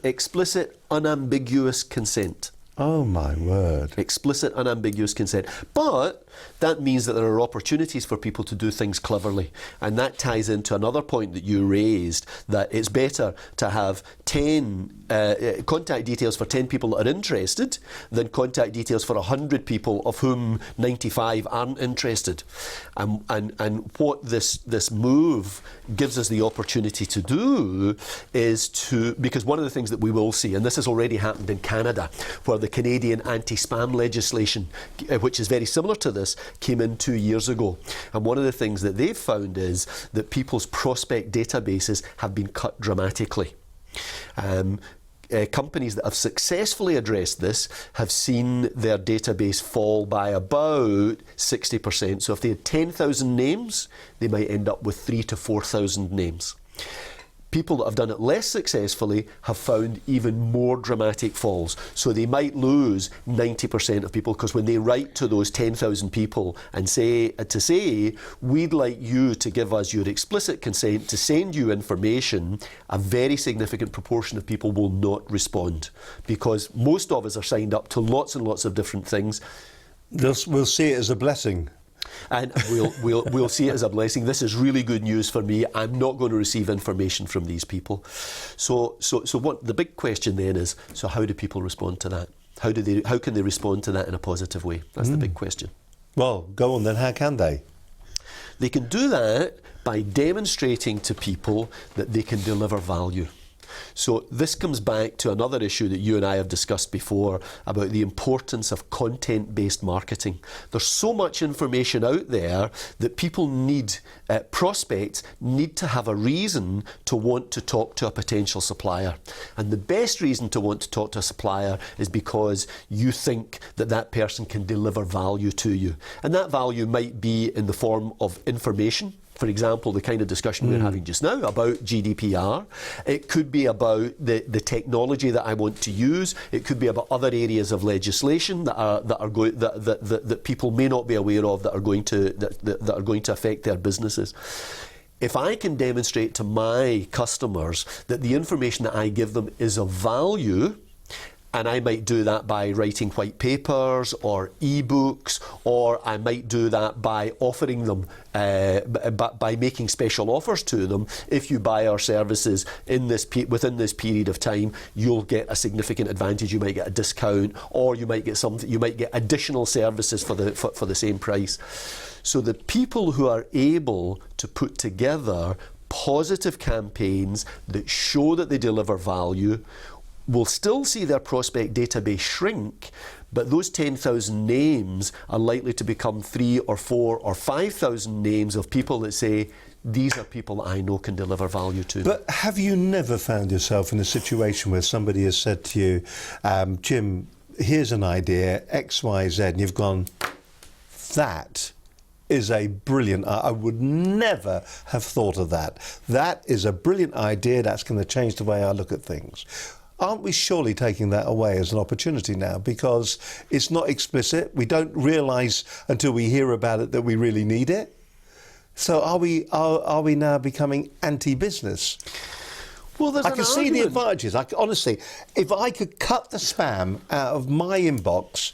Explicit, unambiguous consent. Oh my word. Explicit, unambiguous consent. But that means that there are opportunities for people to do things cleverly. And that ties into another point that you raised, that it's better to have 10 contact details for 10 people that are interested than contact details for 100 people of whom 95 aren't interested. And what this move gives us the opportunity to do is because one of the things that we will see, and this has already happened in Canada, where the Canadian anti-spam legislation, which is very similar to this, came in 2 years ago. And one of the things that they've found is that people's prospect databases have been cut dramatically. Companies that have successfully addressed this have seen their database fall by about 60%. So if they had 10,000 names, they might end up with 3,000 to 4,000 names. People that have done it less successfully have found even more dramatic falls. So they might lose 90% of people, because when they write to those 10,000 people and say, we'd like you to give us your explicit consent to send you information, a very significant proportion of people will not respond, because most of us are signed up to lots and lots of different things. We'll see it as a blessing. And we'll see it as a blessing. This is really good news for me. I'm not going to receive information from these people. So what the big question then is, so how do people respond to that? How can they respond to that in a positive way? That's the big question. Well, go on then, how can they? They can do that by demonstrating to people that they can deliver value. So this comes back to another issue that you and I have discussed before about the importance of content-based marketing. There's so much information out there that people need, prospects need to have a reason to want to talk to a potential supplier. And the best reason to want to talk to a supplier is because you think that that person can deliver value to you. And that value might be in the form of information. For example, the kind of discussion we're having just now about GDPR. It could be about the technology that I want to use. It could be about other areas of legislation that people may not be aware of that are going to affect their businesses. If I can demonstrate to my customers that the information that I give them is of value, And I might do that by writing white papers or e-books, or I might do that by offering them, by making special offers to them. If you buy our services within this period of time, you'll get a significant advantage. You might get a discount, or you might get additional services for the same price. So the people who are able to put together positive campaigns that show that they deliver value will still see their prospect database shrink, but those 10,000 names are likely to become 3 or 4 or 5,000 names of people that say, these are people that I know can deliver value to them. But have you never found yourself in a situation where somebody has said to you, Jim, here's an idea, X, Y, Z, and you've gone, that is a brilliant, I would never have thought of that. That is a brilliant idea, that's going to change the way I look at things. Aren't we surely taking that away as an opportunity now? Because it's not explicit. We don't realise until we hear about it that we really need it. So are we now becoming anti-business? Well, there's I can see the advantages. Honestly, if I could cut the spam out of my inbox,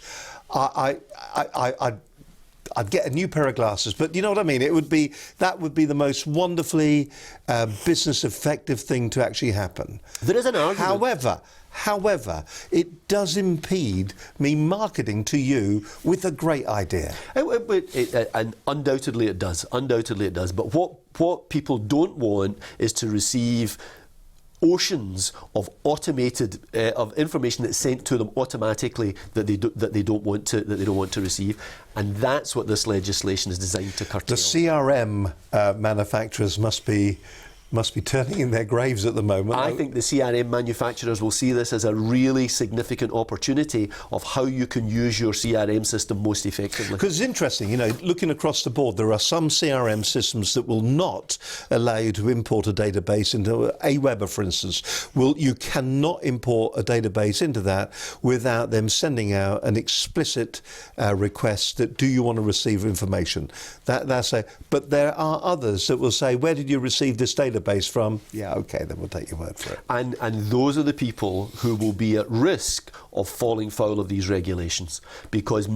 I'd get a new pair of glasses, but you know what I mean? That would be the most wonderfully business effective thing to actually happen. There is an argument. However, it does impede me marketing to you with a great idea. And undoubtedly it does. Undoubtedly it does. But what people don't want is to receive oceans of automated of information that's sent to them automatically that they don't want to receive, and that's what this legislation is designed to curtail. The CRM manufacturers must be turning in their graves at the moment. I think the CRM manufacturers will see this as a really significant opportunity of how you can use your CRM system most effectively. Because it's interesting, you know, looking across the board, there are some CRM systems that will not allow you to import a database into Aweber, for instance. You cannot import a database into that without them sending out an explicit request that, do you want to receive information? But there are others that will say, where did you receive this database from? Yeah, okay, then we'll take your word for it. And those are the people who will be at risk of falling foul of these regulations, because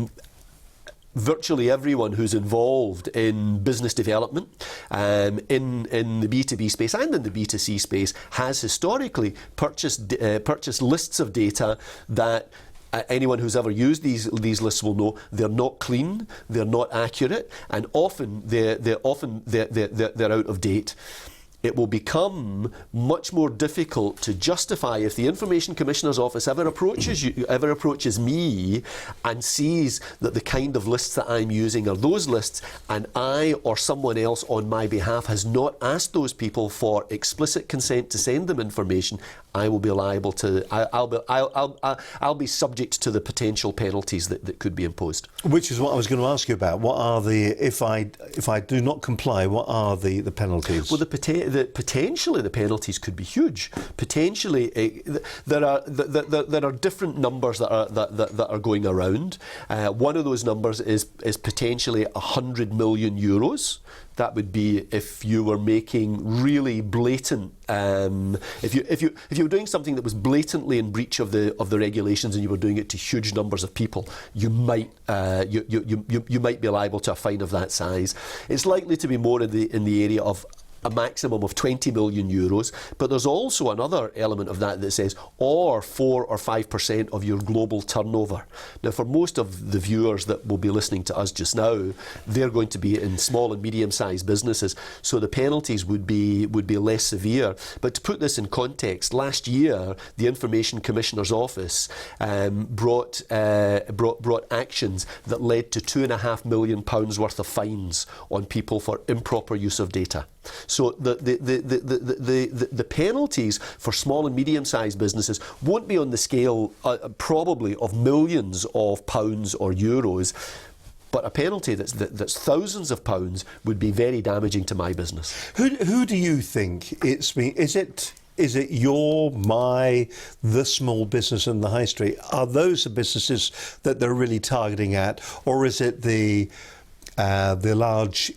virtually everyone who's involved in business development, in the B2B space and in the B2C space, has historically purchased lists of data that anyone who's ever used these lists will know they're not clean, they're not accurate, and often they're out of date. It will become much more difficult to justify if the Information Commissioner's Office ever approaches me and sees that the kind of lists that I'm using are those lists, and I or someone else on my behalf has not asked those people for explicit consent to send them information. I will be liable to. I'll be subject to the potential penalties that could be imposed. Which is what I was going to ask you about. What are if I do not comply? What are the penalties? Well, potentially the penalties could be huge. Potentially, there are different numbers that are going around. One of those numbers is potentially 100 million euros. That would be if you were making really blatant. If you were doing something that was blatantly in breach of the regulations, and you were doing it to huge numbers of people, you might be liable to a fine of that size. It's likely to be more in the area of a maximum of 20 million euros, but there's also another element of that says, or 4 or 5% of your global turnover. Now, for most of the viewers that will be listening to us just now, they're going to be in small and medium-sized businesses, so the penalties would be less severe. But to put this in context, last year, the Information Commissioner's Office brought actions that led to £2.5 million worth of fines on people for improper use of data. So the penalties for small and medium-sized businesses won't be on the scale probably of millions of pounds or euros, but a penalty that's thousands of pounds would be very damaging to my business. Who do you think it's me? Is it the small business in the high street? Are those the businesses that they're really targeting at, or is it the large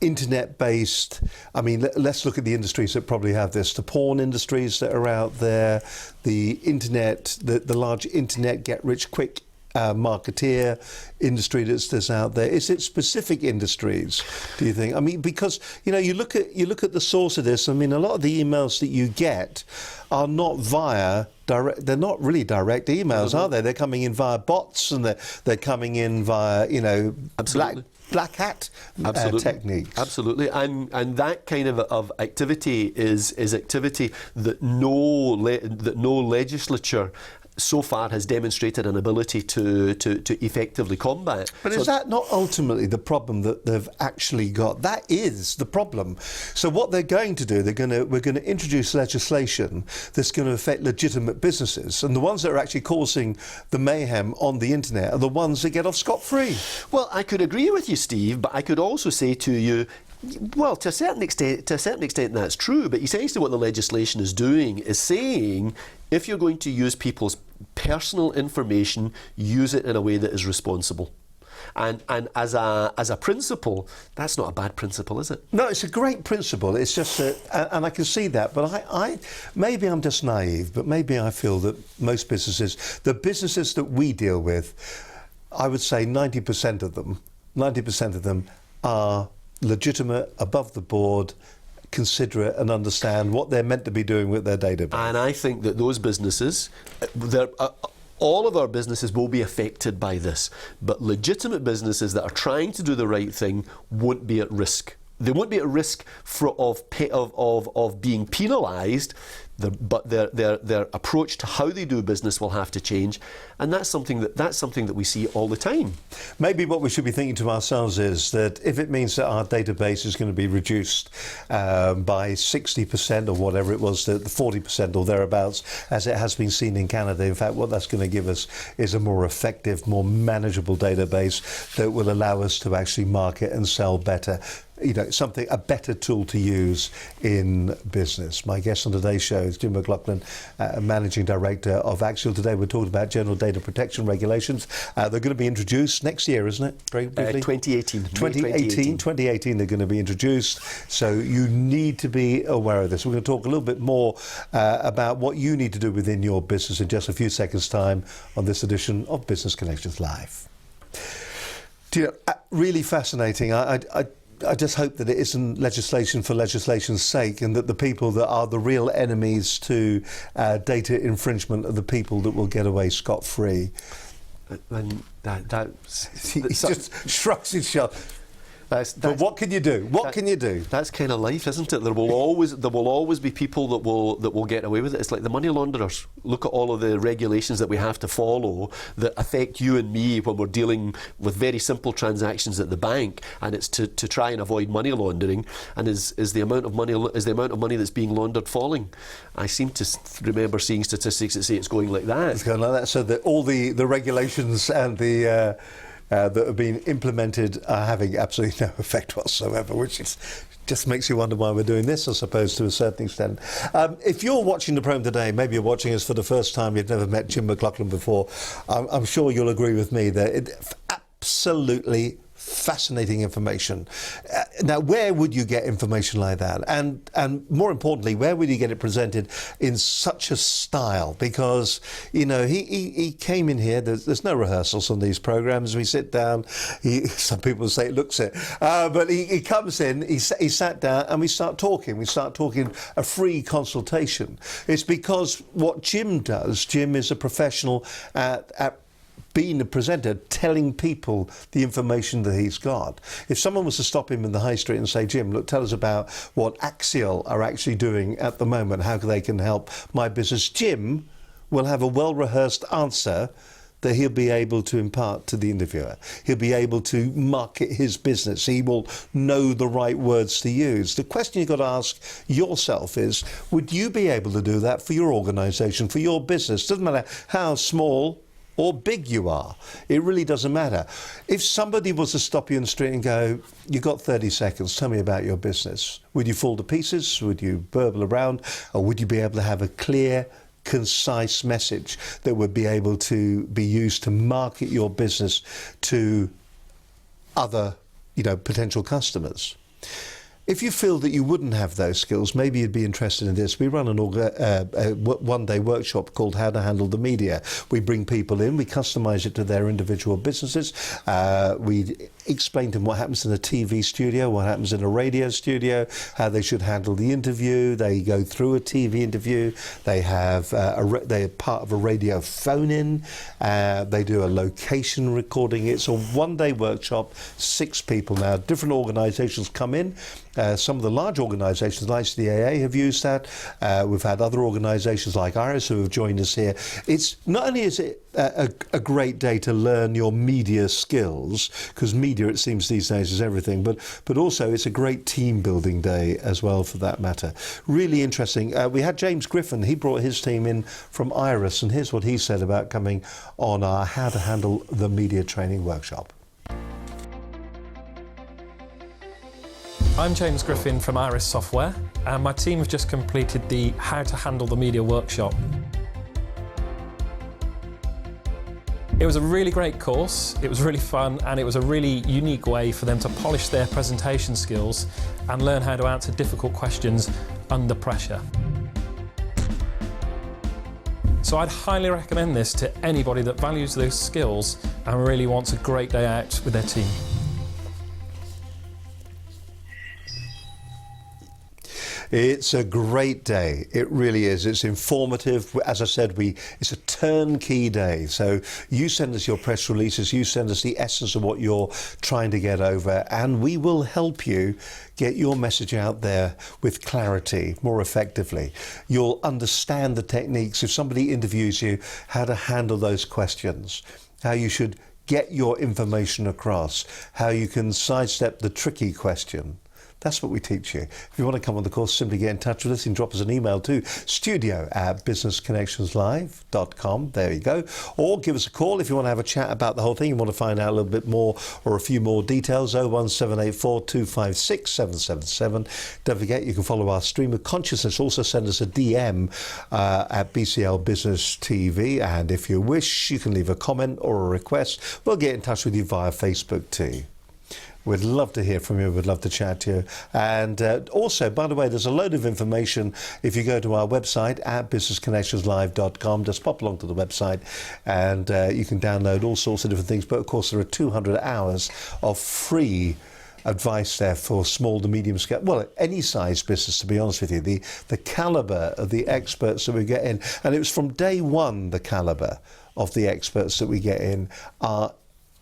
internet-based, I mean, let's look at the industries that probably have this. The porn industries that are out there, the internet, the large internet get-rich-quick marketeer industry that's out there. Is it specific industries, do you think? I mean, because you look at the source of this. I mean, a lot of the emails that you get are not via direct. They're not really direct emails, are they? They're coming in via bots, and they're coming in via black hat techniques. Absolutely, and that kind of activity is activity that no legislature so far has demonstrated an ability to effectively combat. But is that not ultimately the problem that they've actually got? That is the problem. So what they're going to do, we're going to introduce legislation that's going to affect legitimate businesses, and the ones that are actually causing the mayhem on the internet are the ones that get off scot-free. Well, I could agree with you, Steve, but I could also say to you, well, to a certain extent that's true, but essentially what the legislation is doing is saying if you're going to use people's personal information, use it in a way that is responsible. And as a principle, that's not a bad principle, is it? No, it's a great principle. It's just and I can see that, but I maybe I'm just naive, but maybe I feel that most businesses, the businesses that we deal with, I would say 90% of them are legitimate, above the board, considerate, and understand what they're meant to be doing with their database. And I think that those businesses, all of our businesses will be affected by this, but legitimate businesses that are trying to do the right thing won't be at risk. They won't be at risk of being penalised, but their approach to how they do business will have to change, and that's something that we see all the time. Maybe what we should be thinking to ourselves is that if it means that our database is going to be reduced by 60% or whatever it was, the 40% or thereabouts, as it has been seen in Canada, in fact, what that's going to give us is a more effective, more manageable database that will allow us to actually market and sell better. A better tool to use in business. My guest on today's show is Jim McLaughlin, Managing Director of Axiall. Today we're talking about general data protection regulations. They're going to be introduced next year, isn't it? Very briefly? 2018. 2018 they're going to be introduced. So you need to be aware of this. We're going to talk a little bit more about what you need to do within your business in just a few seconds' time on this edition of Business Connections Live. Really fascinating. I just hope that it isn't legislation for legislation's sake, and that the people that are the real enemies to data infringement are the people that will get away scot-free. And He just shrugs his shoulders. But what can you do? What can you do? That's kind of life, isn't it? There will always be people that will get away with it. It's like the money launderers. Look at all of the regulations that we have to follow that affect you and me when we're dealing with very simple transactions at the bank, and it's to try and avoid money laundering. And is the amount of money that's being laundered falling? I seem to remember seeing statistics that say it's going like that. It's going like that. So that all the regulations and the that have been implemented are having absolutely no effect whatsoever, which just makes you wonder why we're doing this, I suppose, to a certain extent. If you're watching the program today, maybe you're watching us for the first time, you've never met Jim McLaughlin before, I'm sure you'll agree with me that it's absolutely fascinating information. Now, where would you get information like that? And more importantly, where would you get it presented in such a style? Because, he came in here, there's no rehearsals on these programs. We sit down, some people say it looks it, but he comes in, he sat down, and we start talking. We start talking a free consultation. It's because what Jim does, Jim is a professional at being a presenter, telling people the information that he's got. If someone was to stop him in the high street and say, Jim, look, tell us about what Axiall are actually doing at the moment, how they can help my business, Jim will have a well-rehearsed answer that he'll be able to impart to the interviewer. He'll be able to market his business. He will know the right words to use. The question you've got to ask yourself is, would you be able to do that for your organisation, for your business? Doesn't matter how small or big you are. It really doesn't matter. If somebody was to stop you in the street and go, you've got 30 seconds, tell me about your business, would you fall to pieces? Would you burble around? Or would you be able to have a clear, concise message that would be able to be used to market your business to other potential customers. If you feel that you wouldn't have those skills, maybe you'd be interested in this. We run a one-day workshop called How to Handle the Media. We bring people in, we customise it to their individual businesses. We explain to them what happens in a TV studio, what happens in a radio studio, how they should handle the interview. They go through a TV interview. They have they're part of a radio phone-in. They do a location recording. It's a one-day workshop, 6 people now. Different organisations come in. Some of the large organisations like the AA have used that. We've had other organisations like Iris who have joined us here. It's not only is it a great day to learn your media skills, because media, it seems these days, is everything, but also it's a great team building day as well, for that matter. Really interesting. We had James Griffin. He brought his team in from Iris, and here's what he said about coming on our How to Handle the Media training workshop. I'm James Griffin from Iris Software, and my team have just completed the How to Handle the Media workshop. It was a really great course, it was really fun, and it was a really unique way for them to polish their presentation skills and learn how to answer difficult questions under pressure. So I'd highly recommend this to anybody that values those skills and really wants a great day out with their team. It's a great day. It really is. It's informative. As I said, it's a turnkey day. So you send us your press releases, you send us the essence of what you're trying to get over, and we will help you get your message out there with clarity, more effectively. You'll understand the techniques. If somebody interviews you, how to handle those questions, how you should get your information across, how you can sidestep the tricky question. That's what we teach you. If you want to come on the course, simply get in touch with us. You can drop us an email to studio@businessconnectionslive.com. There you go. Or give us a call if you want to have a chat about the whole thing. You want to find out a little bit more or a few more details. 01784 256 777. Don't forget, you can follow our stream of consciousness. Also send us a DM at BCL Business TV. And if you wish, you can leave a comment or a request. We'll get in touch with you via Facebook too. We'd love to hear from you. We'd love to chat to you. And also, by the way, there's a load of information if you go to our website at businessconnectionslive.com. Just pop along to the website and you can download all sorts of different things. But of course, there are 200 hours of free advice there for small to medium scale, well, any size business, to be honest with you. The calibre of the experts that we get in, and it was from day one, the calibre of the experts that we get in are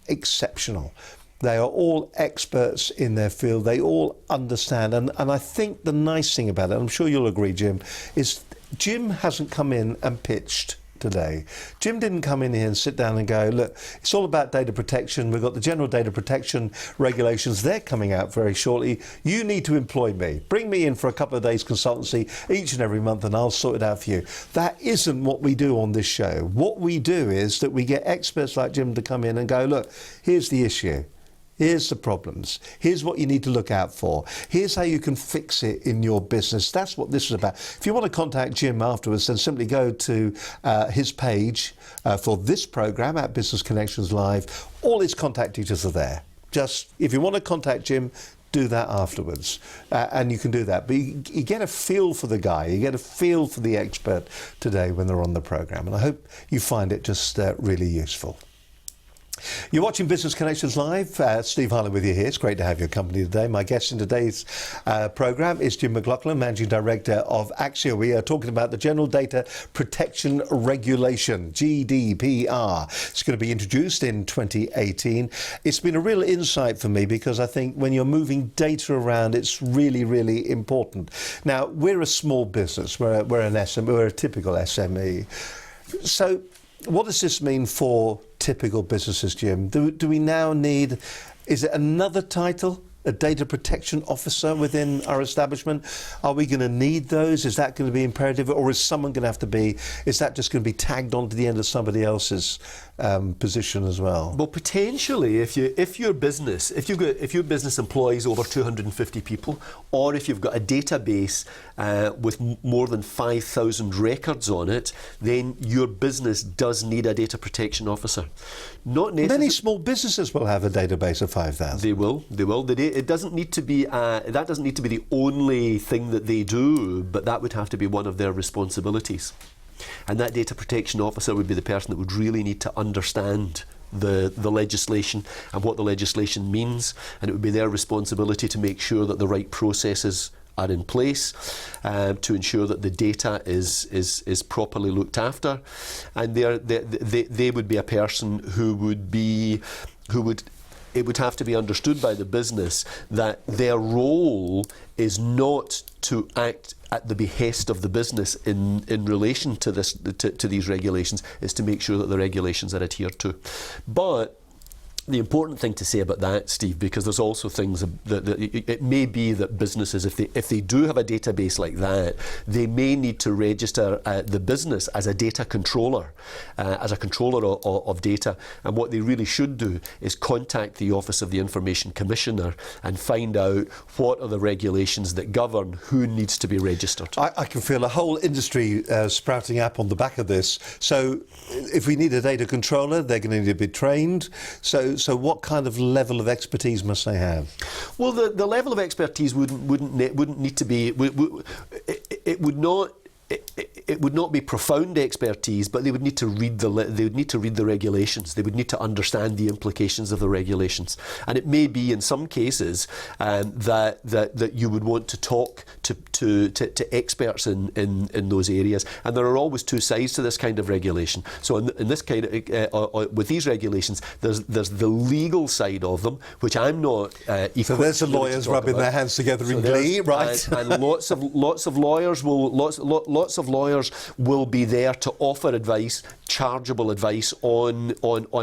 exceptional. They are all experts in their field. They all understand. And I think the nice thing about it, I'm sure you'll agree, Jim, is Jim hasn't come in and pitched today. Jim didn't come in here and sit down and go, look, it's all about data protection. We've got the general data protection regulations. They're coming out very shortly. You need to employ me. Bring me in for a couple of days consultancy each and every month and I'll sort it out for you. That isn't what we do on this show. What we do is that we get experts like Jim to come in and go, look, here's the issue. Here's the problems. Here's what you need to look out for. Here's how you can fix it in your business. That's what this is about. If you want to contact Jim afterwards, then simply go to his page for this programme at Business Connections Live. All his contact details are there. Just, if you want to contact Jim, do that afterwards. And you can do that. But you get a feel for the guy. You get a feel for the expert today when they're on the programme. And I hope you find it just really useful. You're watching Business Connections Live. Steve Harlan with you here. It's great to have your company today. My guest in today's programme is Jim McLaughlin, Managing Director of Axiall. We are talking about the General Data Protection Regulation, GDPR. It's going to be introduced in 2018. It's been a real insight for me because I think when you're moving data around, it's really, really important. Now, we're a small business. We're an SME. We're a typical SME. So what does this mean for typical businesses, Jim? Do we now need, is it another title a data protection officer within our establishment? Are we going to need those? Is that going to be imperative, or is someone going to have to be? Is that just going to be tagged on to the end of somebody else's position as well? Well, potentially, if your business employs over 250 people, or if you've got a database with more than 5,000 records on it, then your business does need a data protection officer. Not necessarily. Many small businesses will have a database of 5,000. They will. It doesn't need to be. That doesn't need to be the only thing that they do, but that would have to be one of their responsibilities. And that data protection officer would be the person that would really need to understand the legislation and what the legislation means, and it would be their responsibility to make sure that the right processes are in place, to ensure that the data is properly looked after, and they would be a person who would it would have to be understood by the business that their role is not to act at the behest of the business in relation to these regulations. Is to make sure that the regulations are adhered to. But the important thing to say about that, Steve, because there's also things that it may be that businesses, if they do have a database like that, they may need to register the business as a data controller, as a controller of data. And what they really should do is contact the Office of the Information Commissioner and find out what are the regulations that govern who needs to be registered. I can feel a whole industry sprouting up on the back of this. So if we need a data controller, they're going to need to be trained. So what kind of level of expertise must they have? Well, the level of expertise wouldn't need to be. It would not be profound expertise, but they would need to read the regulations. They would need to understand the implications of the regulations, and it may be in some cases that you would want to talk to experts in those areas. And there are always two sides to this kind of regulation. So in this kind of with these regulations, there's the legal side of them, which I'm not. So there's the lawyers rubbing their hands together in glee, right? And lots of lawyers will be there to offer advice, chargeable advice on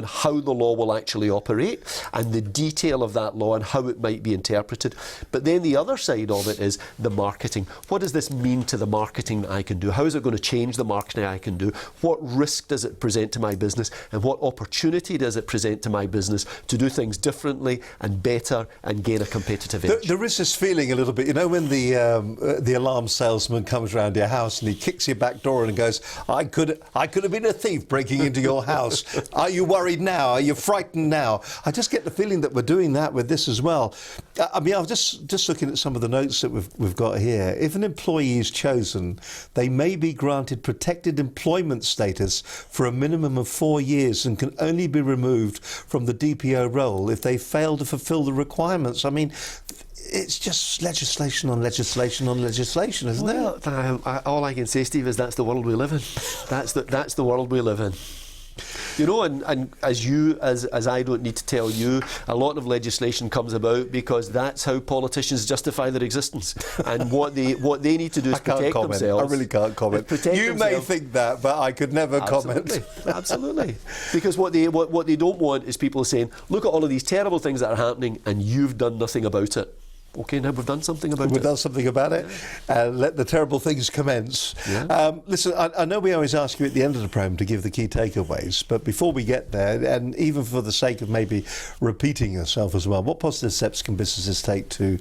how the law will actually operate and the detail of that law and how it might be interpreted. But then the other side of it is the marketing. What does this mean to the marketing that I can do? How is it going to change the marketing I can do? What risk does it present to my business, and what opportunity does it present to my business to do things differently and better and gain a competitive edge? There is this feeling a little bit, you know, when the alarm salesman comes round your house and he kicks your back door and goes, I could have been a thief breaking into your house. Are you worried now? Are you frightened now? I just get the feeling that we're doing that with this as well. I mean, I'm just looking at some of the notes that we've got here. If an employee is chosen, they may be granted protected employment status for a minimum of 4 years and can only be removed from the DPO role if they fail to fulfil the requirements. I mean, it's just legislation on legislation on legislation, isn't it? All I can say, Steve, is that's the world we live in. That's the world we live in. You know, and as I don't need to tell you, a lot of legislation comes about because that's how politicians justify their existence. And what they need to do is protect themselves. I really can't comment. You may think that, but I could never comment. Absolutely. Because what they don't want is people saying, look at all of these terrible things that are happening and you've done nothing about it. Okay, now we've done something about it. We've done something about it. Let the terrible things commence. Yeah. Listen, I know we always ask you at the end of the programme to give the key takeaways, but before we get there, and even for the sake of maybe repeating yourself as well, what positive steps can businesses take to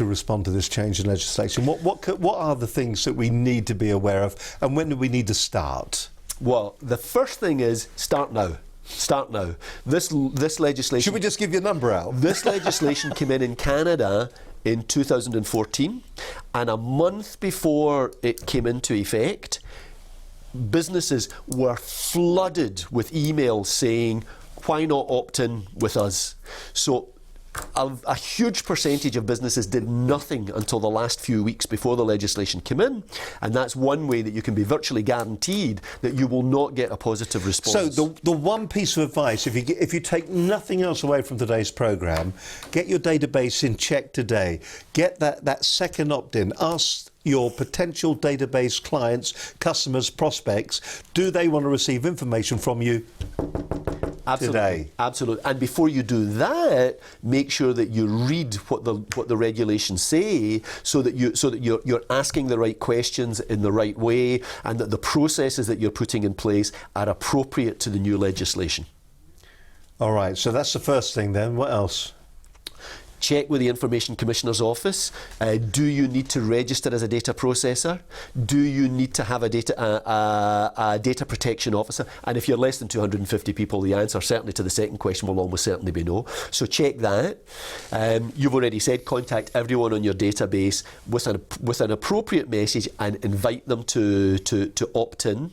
respond to this change in legislation? What are the things that we need to be aware of, and when do we need to start? Well, the first thing is start now. Start now. This legislation... Should we just give you a number out? This legislation came in Canada in 2014, and a month before it came into effect, businesses were flooded with emails saying, why not opt in with us? So a huge percentage of businesses did nothing until the last few weeks before the legislation came in, and that's one way that you can be virtually guaranteed that you will not get a positive response. So the one piece of advice, if you take nothing else away from today's programme, get your database in check today. Get that second opt-in. Ask your potential database clients, customers, prospects, do they want to receive information from you today. Absolutely. And before you do that, make sure that you read what the regulations say, so that you're asking the right questions in the right way, and that the processes that you're putting in place are appropriate to the new legislation. All right, so that's the first thing then. What else? Check with the Information Commissioner's Office. Do you need to register as a data processor? Do you need to have a data protection officer? And if you're less than 250 people, the answer certainly to the second question will almost certainly be no. So check that. You've already said contact everyone on your database with an appropriate message and invite them to opt in.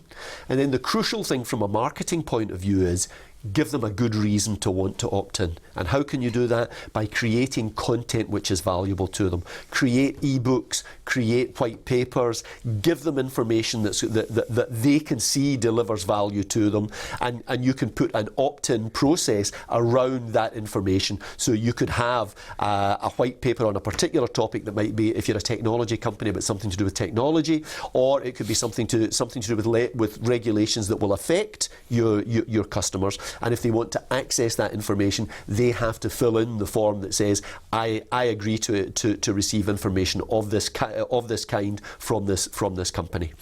And then the crucial thing from a marketing point of view is give them a good reason to want to opt in. And how can you do that? By creating content which is valuable to them. Create ebooks, create white papers, give them information that they can see delivers value to them, and you can put an opt-in process around that information. So you could have a white paper on a particular topic that might be, if you're a technology company, but something to do with technology, or it could be something to do with regulations that will affect your customers. And if they want to access that information, they have to fill in the form that says, I agree to receive information of this kind from this company.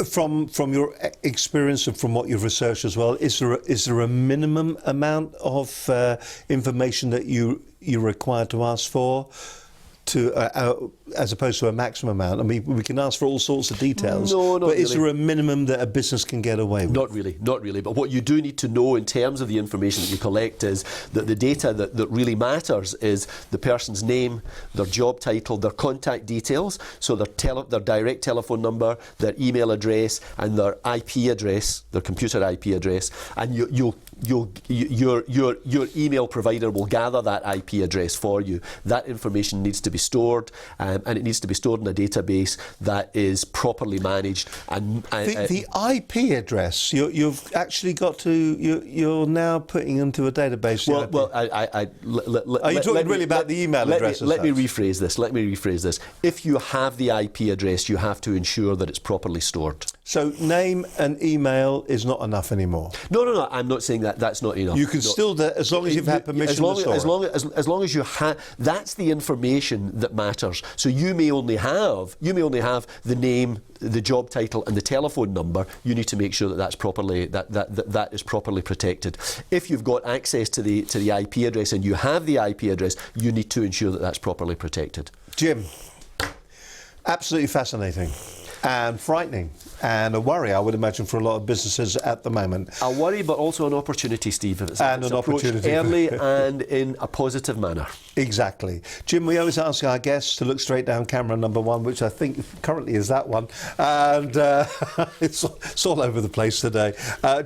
From your experience and from what you've researched as well, is there a minimum amount of information that you're required to ask for, as opposed to a maximum amount? I mean, we can ask for all sorts of details, but is there a minimum that a business can get away with? Not really. But what you do need to know in terms of the information that you collect is that the data that really matters is the person's name, their job title, their contact details, so their direct telephone number, their email address, and their IP address, their computer IP address, and your email provider will gather that IP address for you. That information needs to be stored, and it needs to be stored in a database that is properly managed. And the IP address, you've actually got to, you're now putting into a database. Are you talking really about the email address? Let me rephrase this. If you have the IP address, you have to ensure that it's properly stored. So name and email is not enough anymore? No, I'm not saying that's not enough. You can still do, as long as you've had permission to store it. As long as you have, that's the information that matters. So you may only have the name, the job title, and the telephone number. You need to make sure that that's properly that is properly protected. If you've got access to the IP address and you have the IP address, you need to ensure that that's properly protected. Jim, absolutely fascinating and frightening, and a worry, I would imagine, for a lot of businesses at the moment. A worry, but also an opportunity, Steve. If it's opportunity early and in a positive manner. Exactly. Jim, we always ask our guests to look straight down camera number one, which I think currently is that one, and it's all over the place today.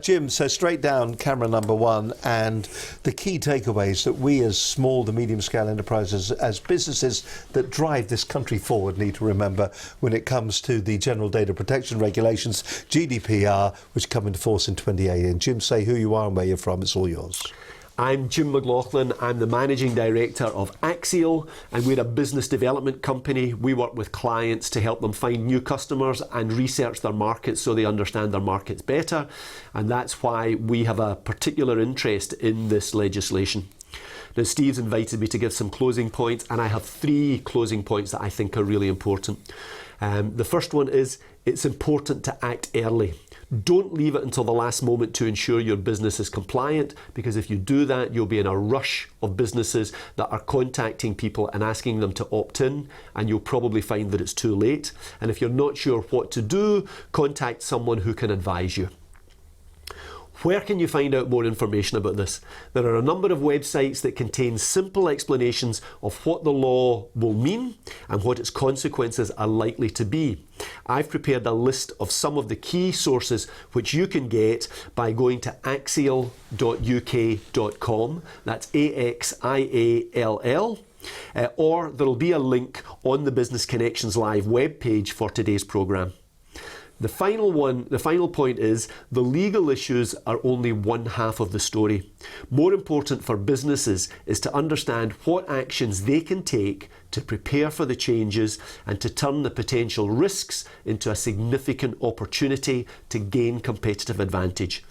Jim, so straight down camera number one, and the key takeaways that we as small to medium scale enterprises, as businesses that drive this country forward, need to remember when it comes to the General Data Protection Regulations, GDPR, which come into force in 2018. Jim, say who you are and where you're from. It's all yours. I'm Jim McLaughlin. I'm the Managing Director of Axiall, and we're a business development company. We work with clients to help them find new customers and research their markets so they understand their markets better, and that's why we have a particular interest in this legislation. Now, Steve's invited me to give some closing points, and I have 3 closing points that I think are really important. The first one is it's important to act early. Don't leave it until the last moment to ensure your business is compliant, because if you do that, you'll be in a rush of businesses that are contacting people and asking them to opt in, and you'll probably find that it's too late. And if you're not sure what to do, contact someone who can advise you. Where can you find out more information about this? There are a number of websites that contain simple explanations of what the law will mean and what its consequences are likely to be. I've prepared a list of some of the key sources which you can get by going to axiall.uk.com. That's AXIALL. Or there'll be a link on the Business Connections Live webpage for today's programme. The final point is the legal issues are only one half of the story. More important for businesses is to understand what actions they can take to prepare for the changes and to turn the potential risks into a significant opportunity to gain competitive advantage.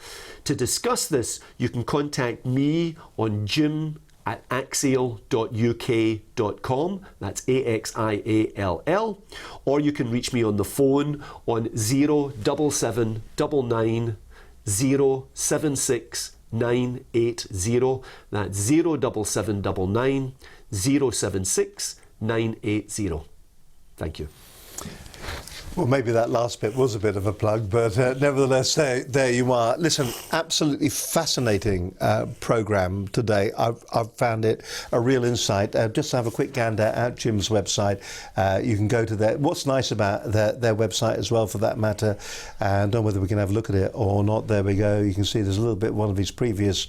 To discuss this, you can contact me on jim@axiall.uk.com, that's AXIALL, or you can reach me on the phone on 07799 076 980, that's 07799 076 980. Thank you. Well, maybe that last bit was a bit of a plug, but nevertheless, there you are. Listen, absolutely fascinating programme today. I've found it a real insight. Just to have a quick gander at Jim's website. You can go to their... What's nice about their website as well, for that matter, and I don't know whether we can have a look at it or not. There we go. You can see there's a little bit one of his previous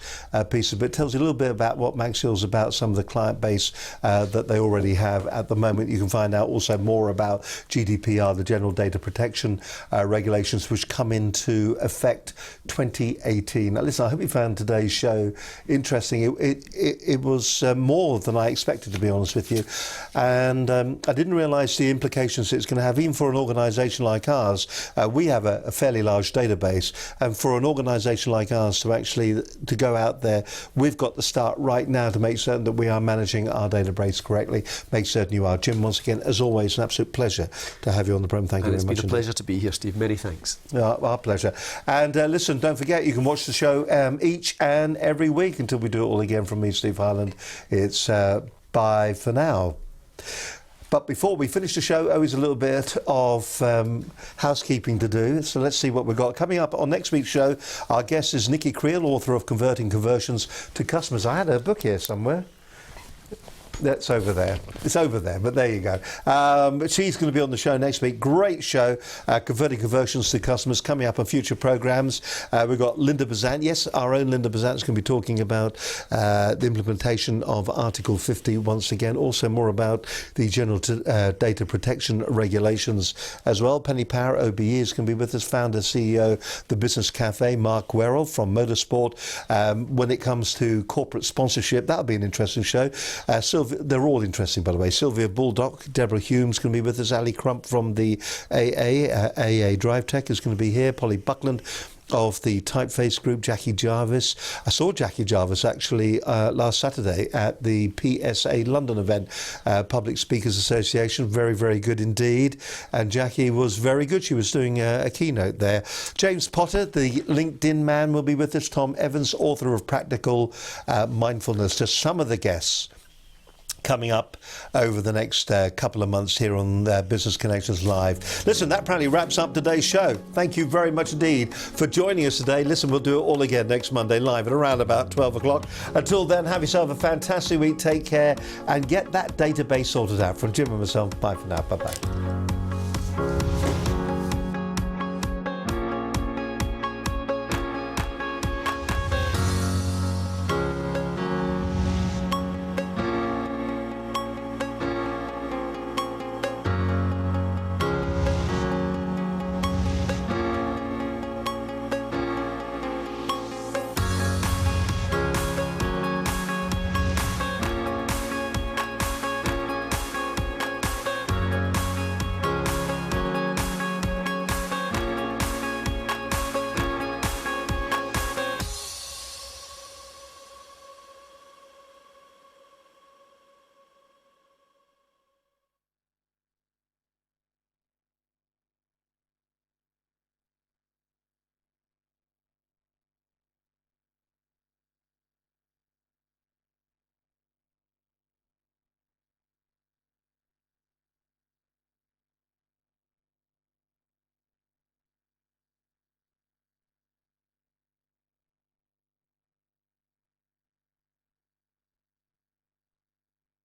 pieces, but it tells you a little bit about what Axiall's about, some of the client base that they already have at the moment. You can find out also more about GDPR, the General Data Protection regulations, which come into effect 2018. Now, listen, I hope you found today's show interesting. It was more than I expected, to be honest with you, and I didn't realise the implications it's going to have, even for an organisation like ours. We have a fairly large database, and for an organisation like ours to go out there, we've got to start right now to make certain that we are managing our database correctly. Make certain you are. Jim, once again, as always, an absolute pleasure to have you on the program. Thank you very much. It's been a pleasure to be here, Steve. Many thanks. Our pleasure. And listen, don't forget, you can watch the show each and every week until we do it all again. From me, Steve Highland, it's bye for now. But before we finish the show, always a little bit of housekeeping to do. So let's see what we've got. Coming up on next week's show, our guest is Nikki Creel, author of Converting Conversions to Customers. I had her book here somewhere. That's over there. It's over there, but there you go. She's going to be on the show next week. Great show, Converting Conversions to Customers, coming up on future programmes. We've got Linda Bazant. Yes, our own Linda Bazant is going to be talking about the implementation of Article 50 once again. Also more about the General Data Protection regulations as well. Penny Power, OBE, is going to be with us. Founder, CEO, The Business Cafe, Mark Werrell from Motorsport. When it comes to corporate sponsorship, that'll be an interesting show. They're all interesting, by the way. Sylvia Baldock, Deborah Hume's going to be with us. Ali Crump from the AA Drive Tech is going to be here. Polly Buckland of the Typeface Group, Jackie Jarvis. I saw Jackie Jarvis actually last Saturday at the PSA London event, Public Speakers Association. Very, very good indeed. And Jackie was very good. She was doing a keynote there. James Potter, the LinkedIn man, will be with us. Tom Evans, author of Practical Mindfulness. Just some of the guests coming up over the next couple of months here on Business Connections Live. Listen, that probably wraps up today's show. Thank you very much indeed for joining us today. Listen, we'll do it all again next Monday live at around about 12 o'clock. Until then, have yourself a fantastic week. Take care and get that database sorted out. From Jim and myself, bye for now. Bye-bye.